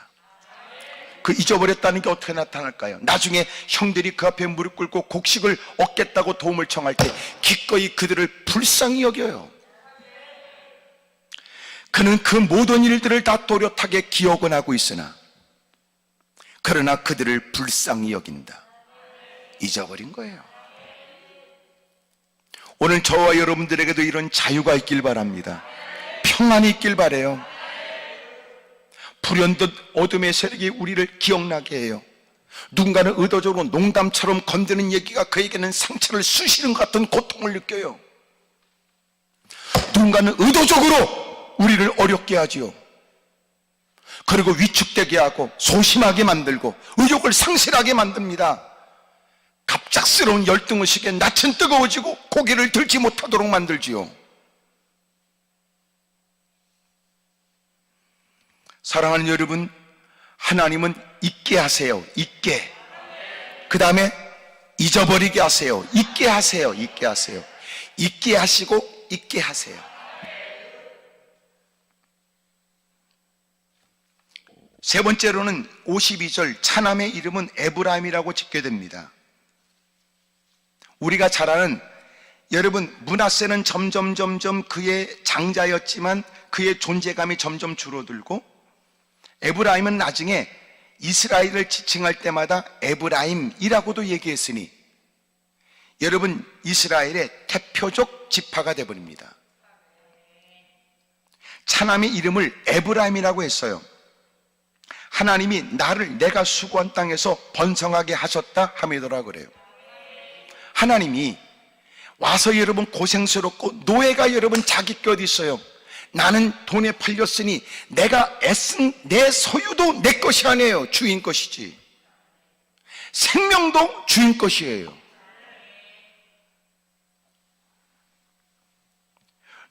그 잊어버렸다는 게 어떻게 나타날까요? 나중에 형들이 그 앞에 무릎 꿇고 곡식을 얻겠다고 도움을 청할 때 기꺼이 그들을 불쌍히 여겨요. 그는 그 모든 일들을 다 또렷하게 기억은 하고 있으나 그러나 그들을 불쌍히 여긴다. 잊어버린 거예요. 오늘 저와 여러분들에게도 이런 자유가 있길 바랍니다. 평안이 있길 바라요. 불현듯 어둠의 세력이 우리를 기억나게 해요. 누군가는 의도적으로 농담처럼 건드는 얘기가 그에게는 상처를 쑤시는 것 같은 고통을 느껴요. 누군가는 의도적으로 우리를 어렵게 하지요. 그리고 위축되게 하고 소심하게 만들고 의욕을 상실하게 만듭니다. 갑작스러운 열등의식에 낯은 뜨거워지고 고개를 들지 못하도록 만들지요. 사랑하는 여러분, 하나님은 잊게 하세요. 잊게. 그 다음에 잊어버리게 하세요. 잊게 하세요. 잊게 하세요. 잊게 하시고 잊게 하세요. 세 번째로는 52절 차남의 이름은 에브라임이라고 짓게 됩니다. 우리가 잘 아는, 여러분 므낫세는 점점 그의 장자였지만 그의 존재감이 점점 줄어들고 에브라임은 나중에 이스라엘을 지칭할 때마다 에브라임이라고도 얘기했으니 여러분 이스라엘의 대표적 지파가 되어버립니다. 차남의 이름을 에브라임이라고 했어요. 하나님이 나를 내가 수고한 땅에서 번성하게 하셨다 하미더라 그래요. 하나님이 와서 여러분 고생스럽고 노예가 여러분 자기 게 어디 있어요? 나는 돈에 팔렸으니 내가 애쓴 내 소유도 내 것이 아니에요. 주인 것이지. 생명도 주인 것이에요.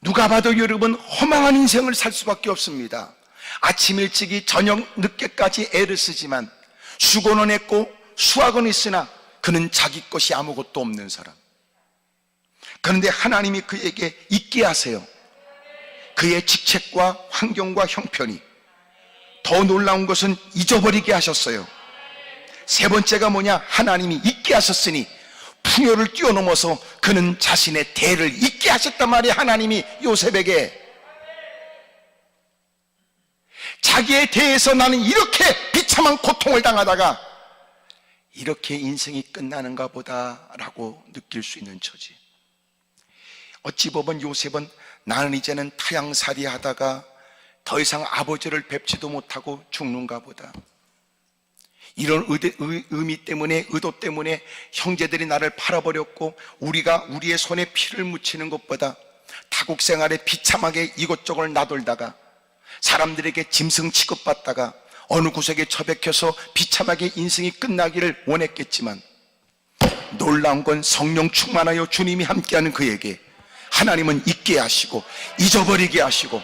누가 봐도 여러분 허망한 인생을 살 수밖에 없습니다. 아침 일찍이 저녁 늦게까지 애를 쓰지만 수고는 했고 수확은 있으나 그는 자기 것이 아무것도 없는 사람. 그런데 하나님이 그에게 잊게 하세요. 그의 직책과 환경과 형편이. 더 놀라운 것은 잊어버리게 하셨어요. 세 번째가 뭐냐? 하나님이 잊게 하셨으니 풍요를 뛰어넘어서 그는 자신의 대를 잊게 하셨단 말이에요. 하나님이 요셉에게. 자기에 대해서 나는 이렇게 비참한 고통을 당하다가 이렇게 인생이 끝나는가 보다라고 느낄 수 있는 처지. 어찌 보면 요셉은 나는 이제는 타양살이 하다가 더 이상 아버지를 뵙지도 못하고 죽는가 보다. 이런 의미 때문에, 의도 때문에 형제들이 나를 팔아버렸고 우리가 우리의 손에 피를 묻히는 것보다 타국 생활에 비참하게 이것저것 나돌다가 사람들에게 짐승 취급받다가 어느 구석에 처박혀서 비참하게 인생이 끝나기를 원했겠지만 놀라운 건 성령 충만하여 주님이 함께하는 그에게 하나님은 잊게 하시고 잊어버리게 하시고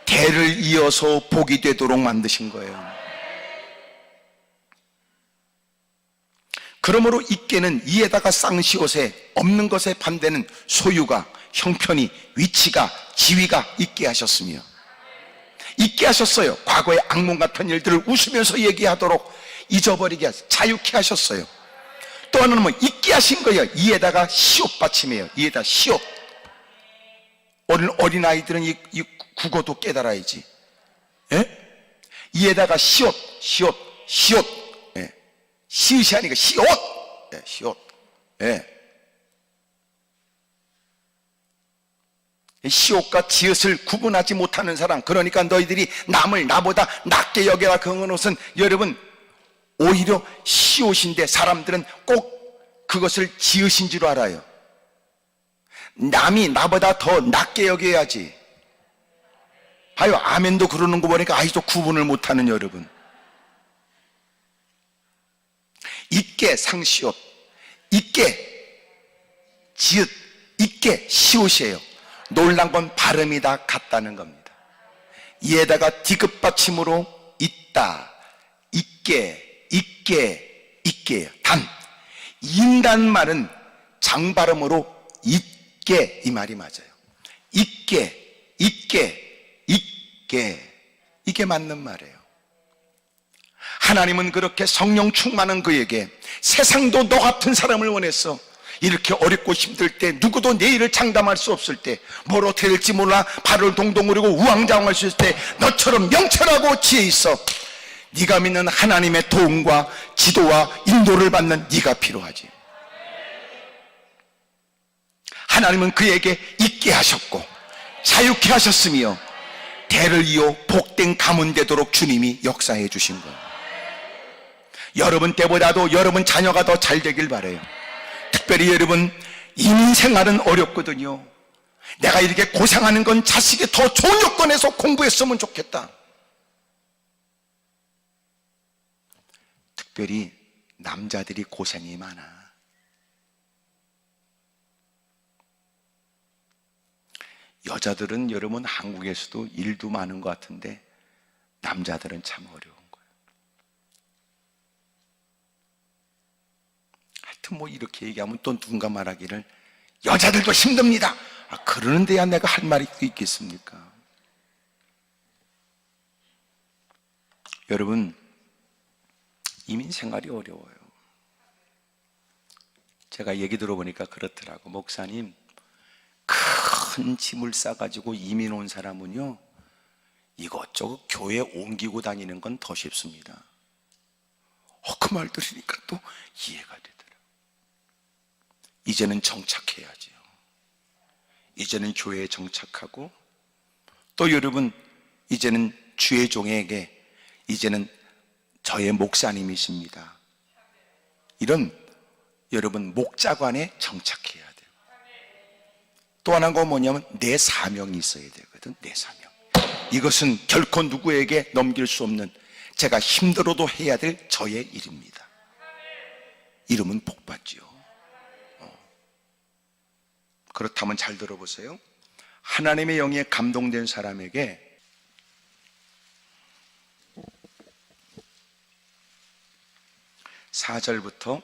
대를 이어서 복이 되도록 만드신 거예요. 그러므로 있게는 이에다가 쌍시옷에 없는 것에 반대는 소유가, 형편이, 위치가, 지위가 있게 하셨으며, 있게 하셨어요. 과거의 악몽 같은 일들을 웃으면서 얘기하도록 잊어버리게 하셨어요. 자유케 하셨어요. 또 하나는 뭐 있게 하신 거예요. 이에다가 시옷 받침이에요. 이에다 시옷. 어린아이들은 이 국어도 깨달아야지. 예? 이에다가 시옷. 예. 시옷이 아니고 시옷. 예, 시옷. 예. 시옷과 지읒을 구분하지 못하는 사람, 그러니까 너희들이 남을 나보다 낮게 여겨라 그런 것은 여러분 오히려 시옷인데 사람들은 꼭 그것을 지읒인 줄 알아요. 남이 나보다 더 낮게 여겨야지. 봐요, 아멘도 그러는 거 보니까 아직도 구분을 못하는 여러분. 있게 상시옷, 있게 지읒, 있게 시옷이에요. 놀란 건 발음이 다 같다는 겁니다. 이에다가 디귿받침으로 있다, 있게예요. 단 인다는 말은 장발음으로 있게 이 말이 맞아요. 있게 이게 맞는 말이에요. 하나님은 그렇게 성령 충만한 그에게 세상도 너 같은 사람을 원했어. 이렇게 어렵고 힘들 때, 누구도 내일을 장담할 수 없을 때, 뭘 어떻게 될지 몰라 발을 동동 구르고 우왕좌왕할 수 있을 때 너처럼 명철하고 지혜 있어. 네가 믿는 하나님의 도움과 지도와 인도를 받는 네가 필요하지. 하나님은 그에게 있게 하셨고 자유케 하셨으며 대를 이어 복된 가문 되도록 주님이 역사해 주신 거예요. 여러분 때보다도 여러분 자녀가 더 잘 되길 바라요. 특별히 여러분 이민 생활은 어렵거든요. 내가 이렇게 고생하는 건 자식이 더 좋은 여건에서 공부했으면 좋겠다. 특별히 남자들이 고생이 많아. 여자들은 여러분 한국에서도 일도 많은 것 같은데 남자들은 참 어려운 거예요. 하여튼 뭐 이렇게 얘기하면 또 누군가 말하기를 여자들도 힘듭니다. 그러는데야 내가 할 말이 있겠습니까? 여러분 이민 생활이 어려워요. 제가 얘기 들어보니까 그렇더라고. 목사님, 큰 짐을 싸가지고 이민 온 사람은요 이것저것 교회 옮기고 다니는 건 더 쉽습니다. 그 말 들으니까 또 이해가 되더라고요. 이제는 정착해야지요. 이제는 교회에 정착하고, 또 여러분 이제는 주의 종에게 이제는 저의 목사님이십니다, 이런 여러분 목자관에 정착해야 돼요. 또 하나가 뭐냐면 내 사명이 있어야 되거든. 내 사명. 이것은 결코 누구에게 넘길 수 없는, 제가 힘들어도 해야 될 저의 일입니다. 이러면 복 받지요. 그렇다면 잘 들어보세요. 하나님의 영에 감동된 사람에게 4절부터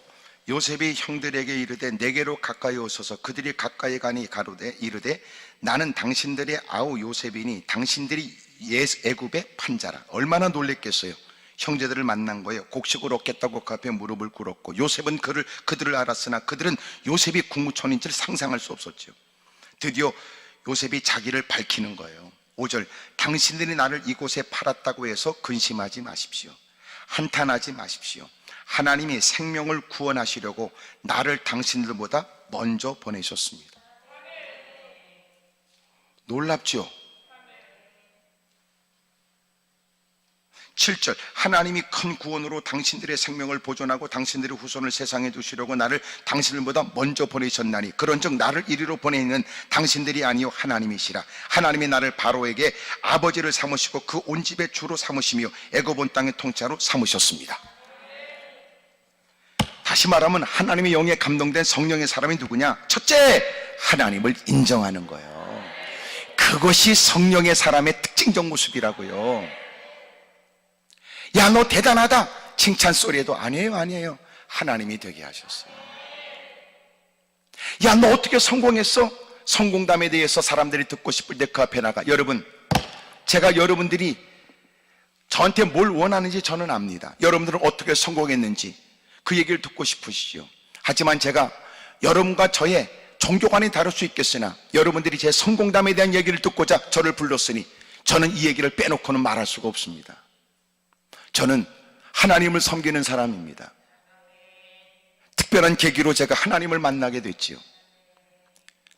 요셉이 형들에게 이르되 내게로 가까이 오소서. 그들이 가까이 가니 가로되 이르되 나는 당신들의 아우 요셉이니 당신들이 애굽의 판자라. 얼마나 놀랬겠어요. 형제들을 만난 거예요. 곡식을 얻겠다고 그 앞에 무릎을 꿇었고, 요셉은 그들을 알았으나 그들은 요셉이 국무총리인 줄 상상할 수 없었죠. 드디어 요셉이 자기를 밝히는 거예요. 5절 당신들이 나를 이곳에 팔았다고 해서 근심하지 마십시오. 한탄하지 마십시오. 하나님이 생명을 구원하시려고 나를 당신들보다 먼저 보내셨습니다. 놀랍죠? 7절 하나님이 큰 구원으로 당신들의 생명을 보존하고 당신들의 후손을 세상에 두시려고 나를 당신들보다 먼저 보내셨나니 그런즉 나를 이리로 보내는 당신들이 아니요 하나님이시라. 하나님이 나를 바로에게 아버지를 삼으시고 그 온 집의 주로 삼으시며 애굽 온 땅의 통치자로 삼으셨습니다. 다시 말하면 하나님의 영에 감동된 성령의 사람이 누구냐? 첫째, 하나님을 인정하는 거예요. 그것이 성령의 사람의 특징적 모습이라고요. 야, 너 대단하다 칭찬 소리에도 아니에요. 하나님이 되게 하셨어요. 야, 너 어떻게 성공했어? 성공담에 대해서 사람들이 듣고 싶을 때 그 앞에 나가. 여러분, 제가 여러분들이 저한테 뭘 원하는지 저는 압니다. 여러분들은 어떻게 성공했는지 그 얘기를 듣고 싶으시죠. 하지만 제가 여러분과 저의 종교관이 다를 수 있겠으나 여러분들이 제 성공담에 대한 얘기를 듣고자 저를 불렀으니 저는 이 얘기를 빼놓고는 말할 수가 없습니다. 저는 하나님을 섬기는 사람입니다. 특별한 계기로 제가 하나님을 만나게 됐지요.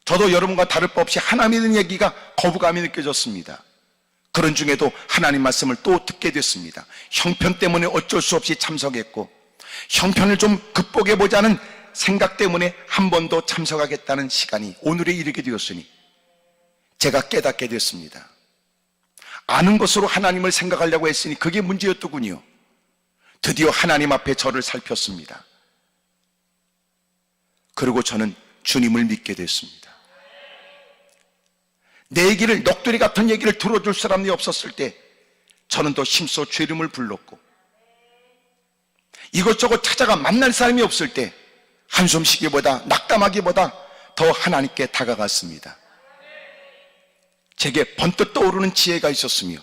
저도 여러분과 다를 바 없이 하나님에 대한 얘기가 거부감이 느껴졌습니다. 그런 중에도 하나님 말씀을 또 듣게 됐습니다. 형편 때문에 어쩔 수 없이 참석했고, 형편을 좀 극복해보자는 생각 때문에 한 번 더 참석하겠다는 시간이 오늘에 이르게 되었으니 제가 깨닫게 됐습니다. 아는 것으로 하나님을 생각하려고 했으니 그게 문제였더군요. 드디어 하나님 앞에 저를 살폈습니다. 그리고 저는 주님을 믿게 됐습니다. 내 얘기를, 넋두리 같은 얘기를 들어줄 사람이 없었을 때 저는 더 힘써 주 이름을 불렀고, 이것저것 찾아가 만날 사람이 없을 때 한숨 쉬기보다, 낙담하기보다 더 하나님께 다가갔습니다. 제게 번뜩 떠오르는 지혜가 있었으며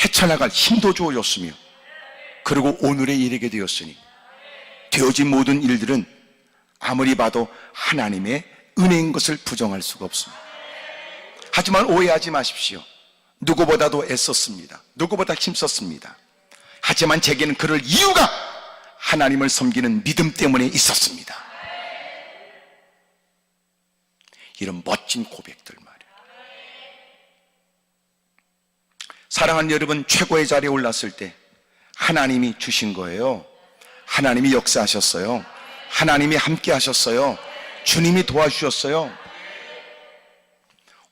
헤쳐나갈 힘도 주어졌으며, 그리고 오늘에 이르게 되었으니 되어진 모든 일들은 아무리 봐도 하나님의 은혜인 것을 부정할 수가 없습니다. 하지만 오해하지 마십시오. 누구보다도 애썼습니다. 누구보다 힘썼습니다. 하지만 제게는 그럴 이유가 하나님을 섬기는 믿음 때문에 있었습니다. 이런 멋진 고백들 말이에요. 사랑하는 여러분, 최고의 자리에 올랐을 때 하나님이 주신 거예요. 하나님이 역사하셨어요. 하나님이 함께 하셨어요. 주님이 도와주셨어요.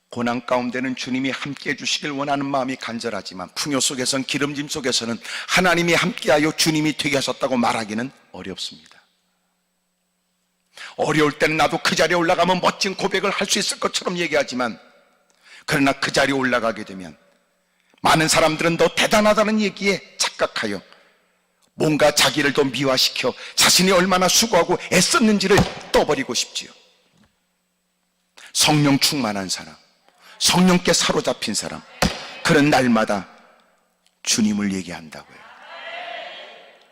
고난 가운데는 주님이 함께 해주시길 원하는 마음이 간절하지만 풍요 속에서는, 기름짐 속에서는 하나님이 함께하여 주님이 되게 하셨다고 말하기는 어렵습니다. 어려울 때는 나도 그 자리에 올라가면 멋진 고백을 할 수 있을 것처럼 얘기하지만, 그러나 그 자리에 올라가게 되면 많은 사람들은 더 대단하다는 얘기에 착각하여 뭔가 자기를 더 미화시켜 자신이 얼마나 수고하고 애썼는지를 떠버리고 싶지요. 성령 충만한 사람, 성령께 사로잡힌 사람, 그런 날마다 주님을 얘기한다고요.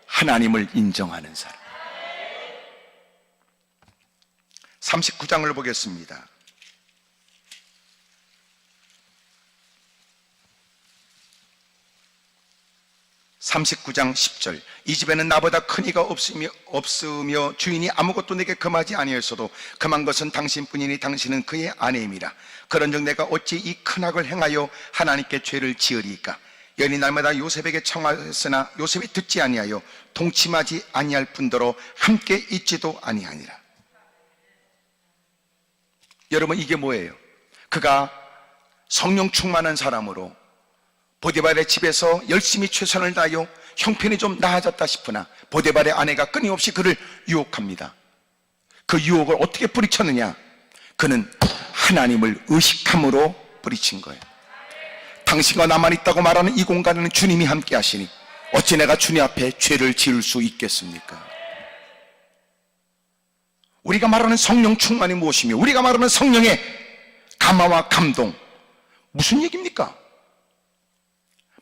하나님을 인정하는 사람. 39장을 보겠습니다. 39장 10절. 이 집에는 나보다 큰 이가 없으며 주인이 아무것도 내게 금하지 아니하였어도 금한 것은 당신뿐이니 당신은 그의 아내임이라. 그런즉 내가 어찌 이 큰 악을 행하여 하나님께 죄를 지으리까? 여인이 날마다 요셉에게 청하였으나 요셉이 듣지 아니하여 동침하지 아니할 뿐더러 함께 있지도 아니하니라. 여러분, 이게 뭐예요? 그가 성령 충만한 사람으로 보디발의 집에서 열심히 최선을 다하여 형편이 좀 나아졌다 싶으나 보디발의 아내가 끊임없이 그를 유혹합니다. 그 유혹을 어떻게 뿌리쳤느냐? 그는 하나님을 의식함으로 뿌리친 거예요. 당신과 나만 있다고 말하는 이 공간에는 주님이 함께 하시니 어찌 내가 주님 앞에 죄를 지을 수 있겠습니까? 우리가 말하는 성령 충만이 무엇이며, 우리가 말하는 성령의 감화와 감동, 무슨 얘기입니까?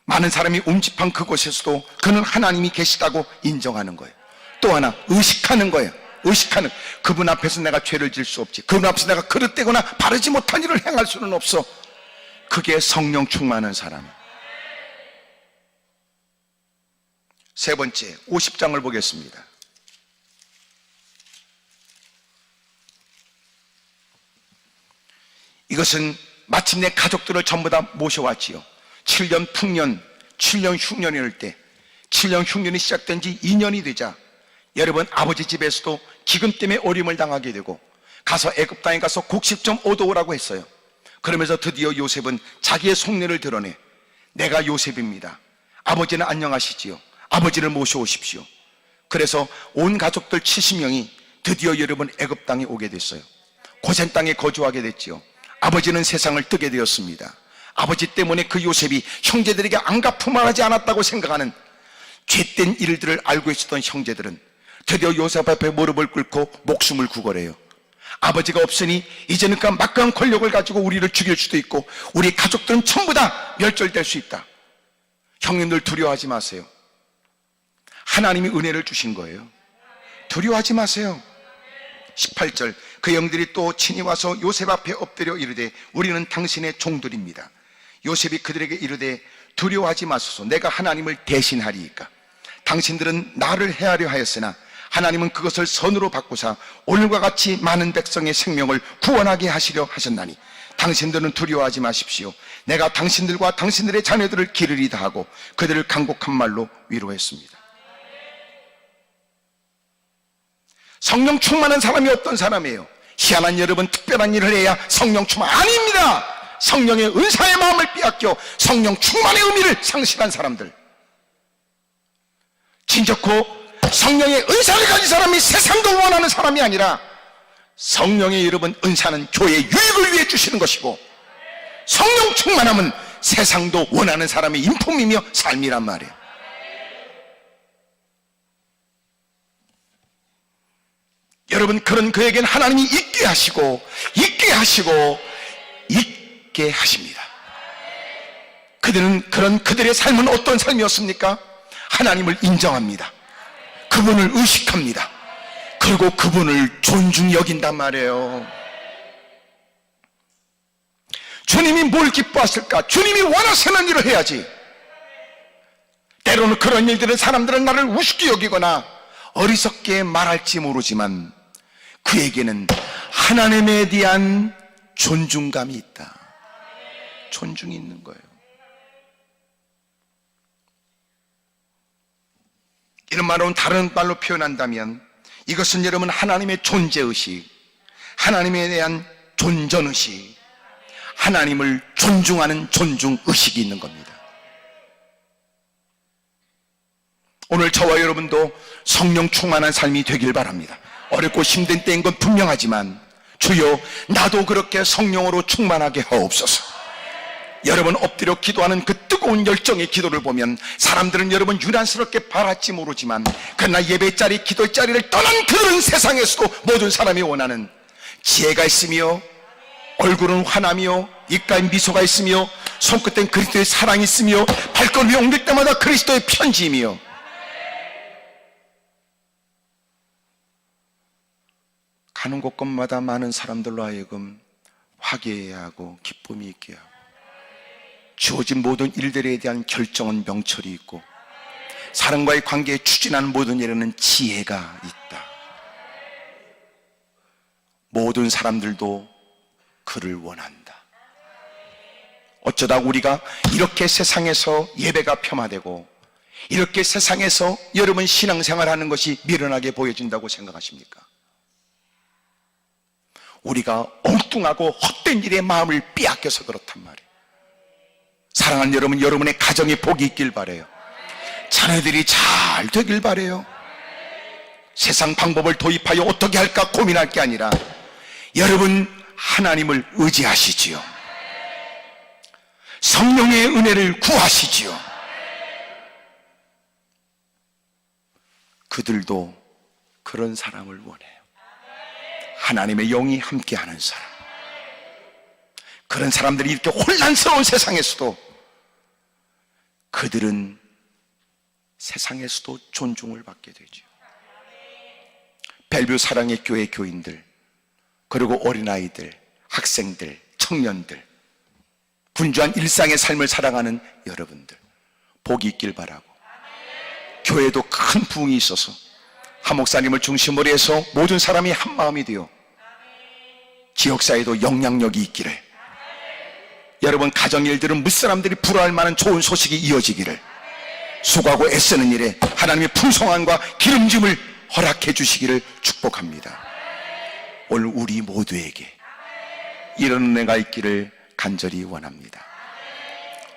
많은 사람이 움집한 그곳에서도 그는 하나님이 계시다고 인정하는 거예요. 또 하나, 의식하는 거예요. 의식하는, 그분 앞에서 내가 죄를 질 수 없지, 그분 앞에서 내가 그릇되거나 바르지 못한 일을 행할 수는 없어. 그게 성령 충만한 사람이에요. 세 번째, 50장을 보겠습니다. 이것은 마침내 가족들을 전부 다 모셔왔지요. 7년 풍년, 7년 흉년이 올 때, 7년 흉년이 시작된 지 2년이 되자 여러분, 아버지 집에서도 기근 때문에 어려움을 당하게 되고 가서 애굽 땅에 가서 곡식 좀 얻어오라고 했어요. 그러면서 드디어 요셉은 자기의 속내를 드러내, 내가 요셉입니다. 아버지는 안녕하시지요. 아버지를 모셔오십시오. 그래서 온 가족들 70명이 드디어 여러분 애굽 땅에 오게 됐어요. 고센 땅에 거주하게 됐지요. 아버지는 세상을 뜨게 되었습니다. 아버지 때문에 그 요셉이 형제들에게 안갚음을 하지 않았다고 생각하는 죄된 일들을 알고 있었던 형제들은 드디어 요셉 앞에 무릎을 꿇고 목숨을 구걸해요. 아버지가 없으니 이제는 그 막강한 권력을 가지고 우리를 죽일 수도 있고 우리 가족들은 전부 다 멸절될 수 있다. 형님들 두려워하지 마세요. 하나님이 은혜를 주신 거예요. 두려워하지 마세요. 18절, 그 영들이 또 친히 와서 요셉 앞에 엎드려 이르되 우리는 당신의 종들입니다. 요셉이 그들에게 이르되 두려워하지 마소서. 내가 하나님을 대신하리이까. 당신들은 나를 해하려 하였으나 하나님은 그것을 선으로 바꾸사 오늘과 같이 많은 백성의 생명을 구원하게 하시려 하셨나니 당신들은 두려워하지 마십시오. 내가 당신들과 당신들의 자녀들을 기르리다 하고 그들을 간곡한 말로 위로했습니다. 성령 충만한 사람이 어떤 사람이에요? 희한한 여러분, 특별한 일을 해야 성령 충만 아닙니다. 성령의 은사의 마음을 빼앗겨 성령 충만의 의미를 상실한 사람들, 진정코 성령의 은사를 가진 사람이 세상도 원하는 사람이 아니라 성령의 여러분 은사는 교회의 유익을 위해 주시는 것이고 성령 충만함은 세상도 원하는 사람의 인품이며 삶이란 말이에요. 여러분, 그런 그에겐 하나님이 있게 하시고 있게 하시고 있게 하십니다. 그들의 삶은 어떤 삶이었습니까? 하나님을 인정합니다. 그분을 의식합니다. 그리고 그분을 존중히 여긴단 말이에요. 주님이 뭘 기뻐하실까? 주님이 원하시는 일을 해야지. 때로는 그런 일들은 사람들은 나를 우습게 여기거나 어리석게 말할지 모르지만 그에게는 하나님에 대한 존중감이 있다. 존중이 있는 거예요. 이런 말은 다른 말로 표현한다면 이것은 여러분 하나님의 존재의식, 하나님에 대한 존전의식, 하나님을 존중하는 존중의식이 있는 겁니다. 오늘 저와 여러분도 성령 충만한 삶이 되길 바랍니다. 어렵고 힘든 때인 건 분명하지만 주여 나도 그렇게 성령으로 충만하게 하옵소서. 여러분 엎드려 기도하는 그 뜨거운 열정의 기도를 보면 사람들은 여러분 유난스럽게 바랄지 모르지만 그러나 예배자리 기도자리를 떠난 그들은 세상에서도 모든 사람이 원하는 지혜가 있으며 얼굴은 환하며 입가에 미소가 있으며 손끝엔 그리스도의 사랑이 있으며 발걸음이 옮길 때마다 그리스도의 편지이며 가는 곳곳마다 많은 사람들로 하여금 화기애애하고 하고 기쁨이 있게 하고 주어진 모든 일들에 대한 결정은 명철이 있고 사람과의 관계에 추진하는 모든 일에는 지혜가 있다. 모든 사람들도 그를 원한다. 어쩌다 우리가 이렇게 세상에서 예배가 폄하되고 이렇게 세상에서 여러분 신앙생활하는 것이 미련하게 보여진다고 생각하십니까? 우리가 엉뚱하고 헛된 일에 마음을 빼앗겨서 그렇단 말이에요. 사랑하는 여러분, 여러분의 가정에 복이 있길 바라요. 자녀들이 잘 되길 바라요. 세상 방법을 도입하여 어떻게 할까 고민할 게 아니라 여러분 하나님을 의지하시지요. 성령의 은혜를 구하시지요. 그들도 그런 사람을 원해요. 하나님의 영이 함께하는 사람. 그런 사람들이 이렇게 혼란스러운 세상에서도 그들은 세상에서도 존중을 받게 되죠. 벨뷰 사랑의 교회 교인들, 그리고 어린아이들, 학생들, 청년들, 분주한 일상의 삶을 살아가는 여러분들 복이 있길 바라고, 교회도 큰 부흥이 있어서 한 목사님을 중심으로 해서 모든 사람이 한 마음이 되어 지역사회도 영향력이 있기를, 여러분 가정 일들은 무사람들이 부러워할 만한 좋은 소식이 이어지기를, 수고하고 애쓰는 일에 하나님의 풍성함과 기름짐을 허락해 주시기를 축복합니다. 오늘 우리 모두에게 이런 은혜가 있기를 간절히 원합니다.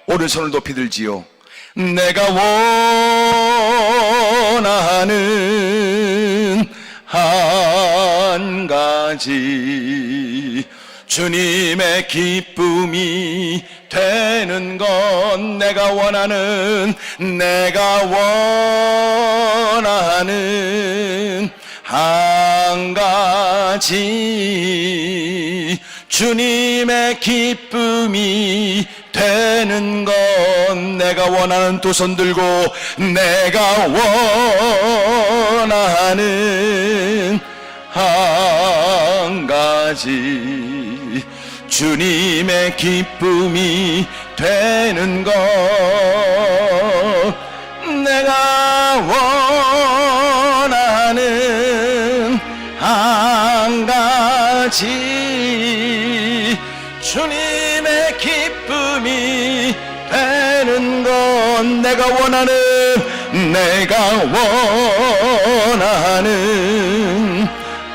오른손을 높이 들지요. 내가 원하는 한 가지, 주님의 기쁨이 되는 건 내가 원하는 한 가지 주님의 기쁨이 되는 건 내가 원하는 두 손 들고 내가 원하는 한 가지 주님의 기쁨이 되는 것 내가 원하는 한 가지 주님의 기쁨이 되는 건 내가 원하는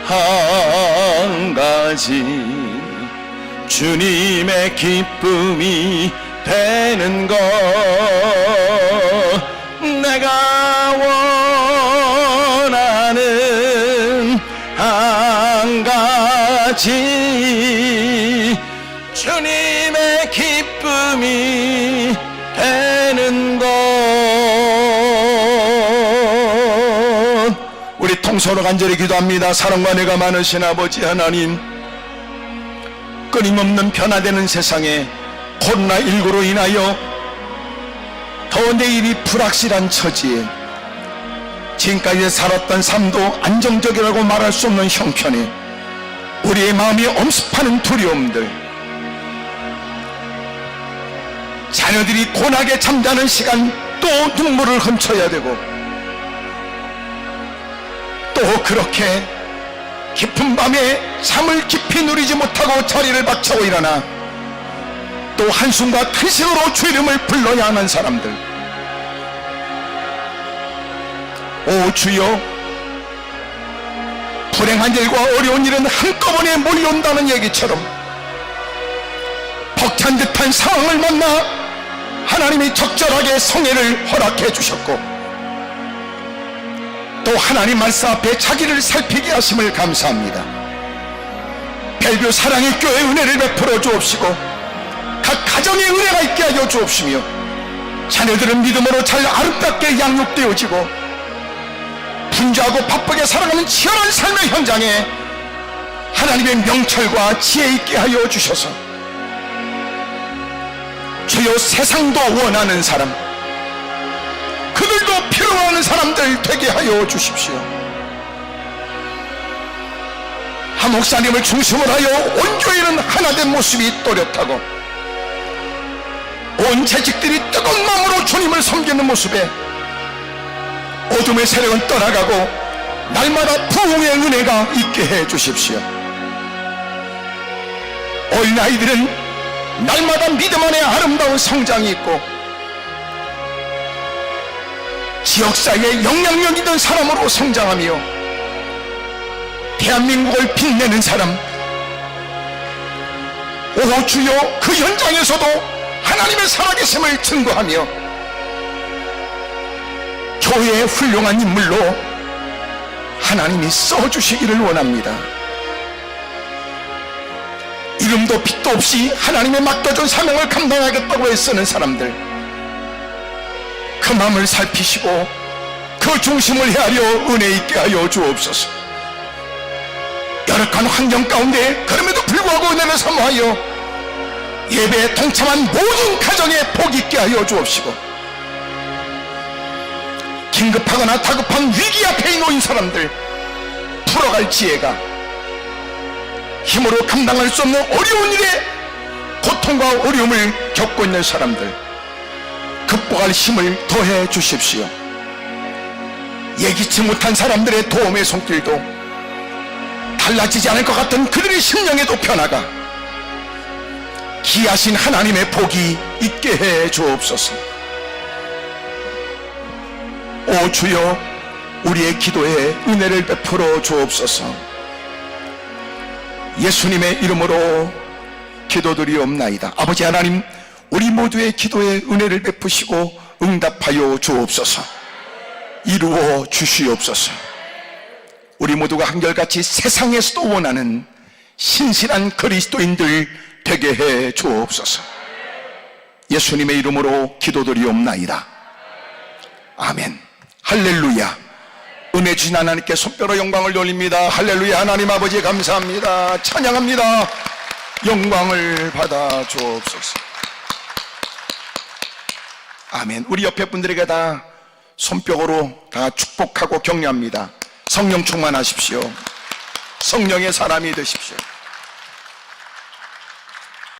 한 가지 주님의 기쁨이 되는 것 내가 원하는 한 가지 주님의 기쁨이 되는 것. 우리 통성으로 간절히 기도합니다. 사랑과 은혜가 많으신 아버지 하나님, 끊임없는 변화되는 세상에 코로나19로 인하여 더 내일이 불확실한 처지에 지금까지 살았던 삶도 안정적이라고 말할 수 없는 형편에 우리의 마음이 엄습하는 두려움들, 자녀들이 고나게 잠자는 시간 또 눈물을 훔쳐야 되고 또 그렇게 깊은 밤에 잠을 깊이 누리지 못하고 자리를 박차고 일어나 또 한숨과 큰식으로 주 이름을 불러야 하는 사람들, 오 주여, 불행한 일과 어려운 일은 한꺼번에 몰려온다는 얘기처럼 벅찬 듯한 상황을 만나 하나님이 적절하게 성회를 허락해 주셨고 또 하나님 말씀 앞에 자기를 살피게 하심을 감사합니다. 벨뷰 사랑의 교회 은혜를 베풀어 주옵시고 각 가정에 은혜가 있게 하여 주옵시며 자녀들은 믿음으로 잘 아름답게 양육되어지고 분주하고 바쁘게 살아가는 치열한 삶의 현장에 하나님의 명철과 지혜 있게 하여 주셔서 주여 세상도 원하는 사람, 그들도 필요로 하는 사람들 되게 하여 주십시오. 한 목사님을 중심으로 하여 온 교회는 하나된 모습이 또렷하고 온 재직들이 뜨거운 마음으로 주님을 섬기는 모습에 어둠의 세력은 떠나가고 날마다 부흥의 은혜가 있게 해 주십시오. 어린아이들은 날마다 믿음 안에 아름다운 성장이 있고 지역사회에 영향력 있는 사람으로 성장하며 대한민국을 빛내는 사람, 오 주여, 그 현장에서도 하나님의 살아계심을 증거하며 교회의 훌륭한 인물로 하나님이 써주시기를 원합니다. 이름도 빛도 없이 하나님의 맡겨준 사명을 감당하겠다고 애쓰는 사람들, 그 마음을 살피시고 그 중심을 헤아려 은혜 있게 하여 주옵소서. 열악한 환경 가운데 그럼에도 불구하고 은혜를 사모하여 예배에 동참한 모든 가정에 복 있게 하여 주옵시고 긴급하거나 다급한 위기 앞에 놓인 사람들 풀어갈 지혜가, 힘으로 감당할 수 없는 어려운 일에 고통과 어려움을 겪고 있는 사람들 극복할 힘을 더해 주십시오. 예기치 못한 사람들의 도움의 손길도 달라지지 않을 것 같은 그들의 심령에도 변화가 귀하신 하나님의 복이 있게 해 주옵소서. 오 주여, 우리의 기도에 은혜를 베풀어 주옵소서. 예수님의 이름으로 기도드리옵나이다. 아버지 하나님, 우리 모두의 기도에 은혜를 베푸시고 응답하여 주옵소서. 이루어 주시옵소서. 우리 모두가 한결같이 세상에서도 원하는 신실한 그리스도인들 되게 해 주옵소서. 예수님의 이름으로 기도드리옵나이다. 아멘. 할렐루야. 은혜 주신 하나님께 손뼈로 영광을 돌립니다. 할렐루야. 하나님 아버지 감사합니다. 찬양합니다. 영광을 받아 주옵소서. 아멘. 우리 옆에 분들에게 다 손뼉으로 다 축복하고 격려합니다. 성령 충만하십시오. 성령의 사람이 되십시오.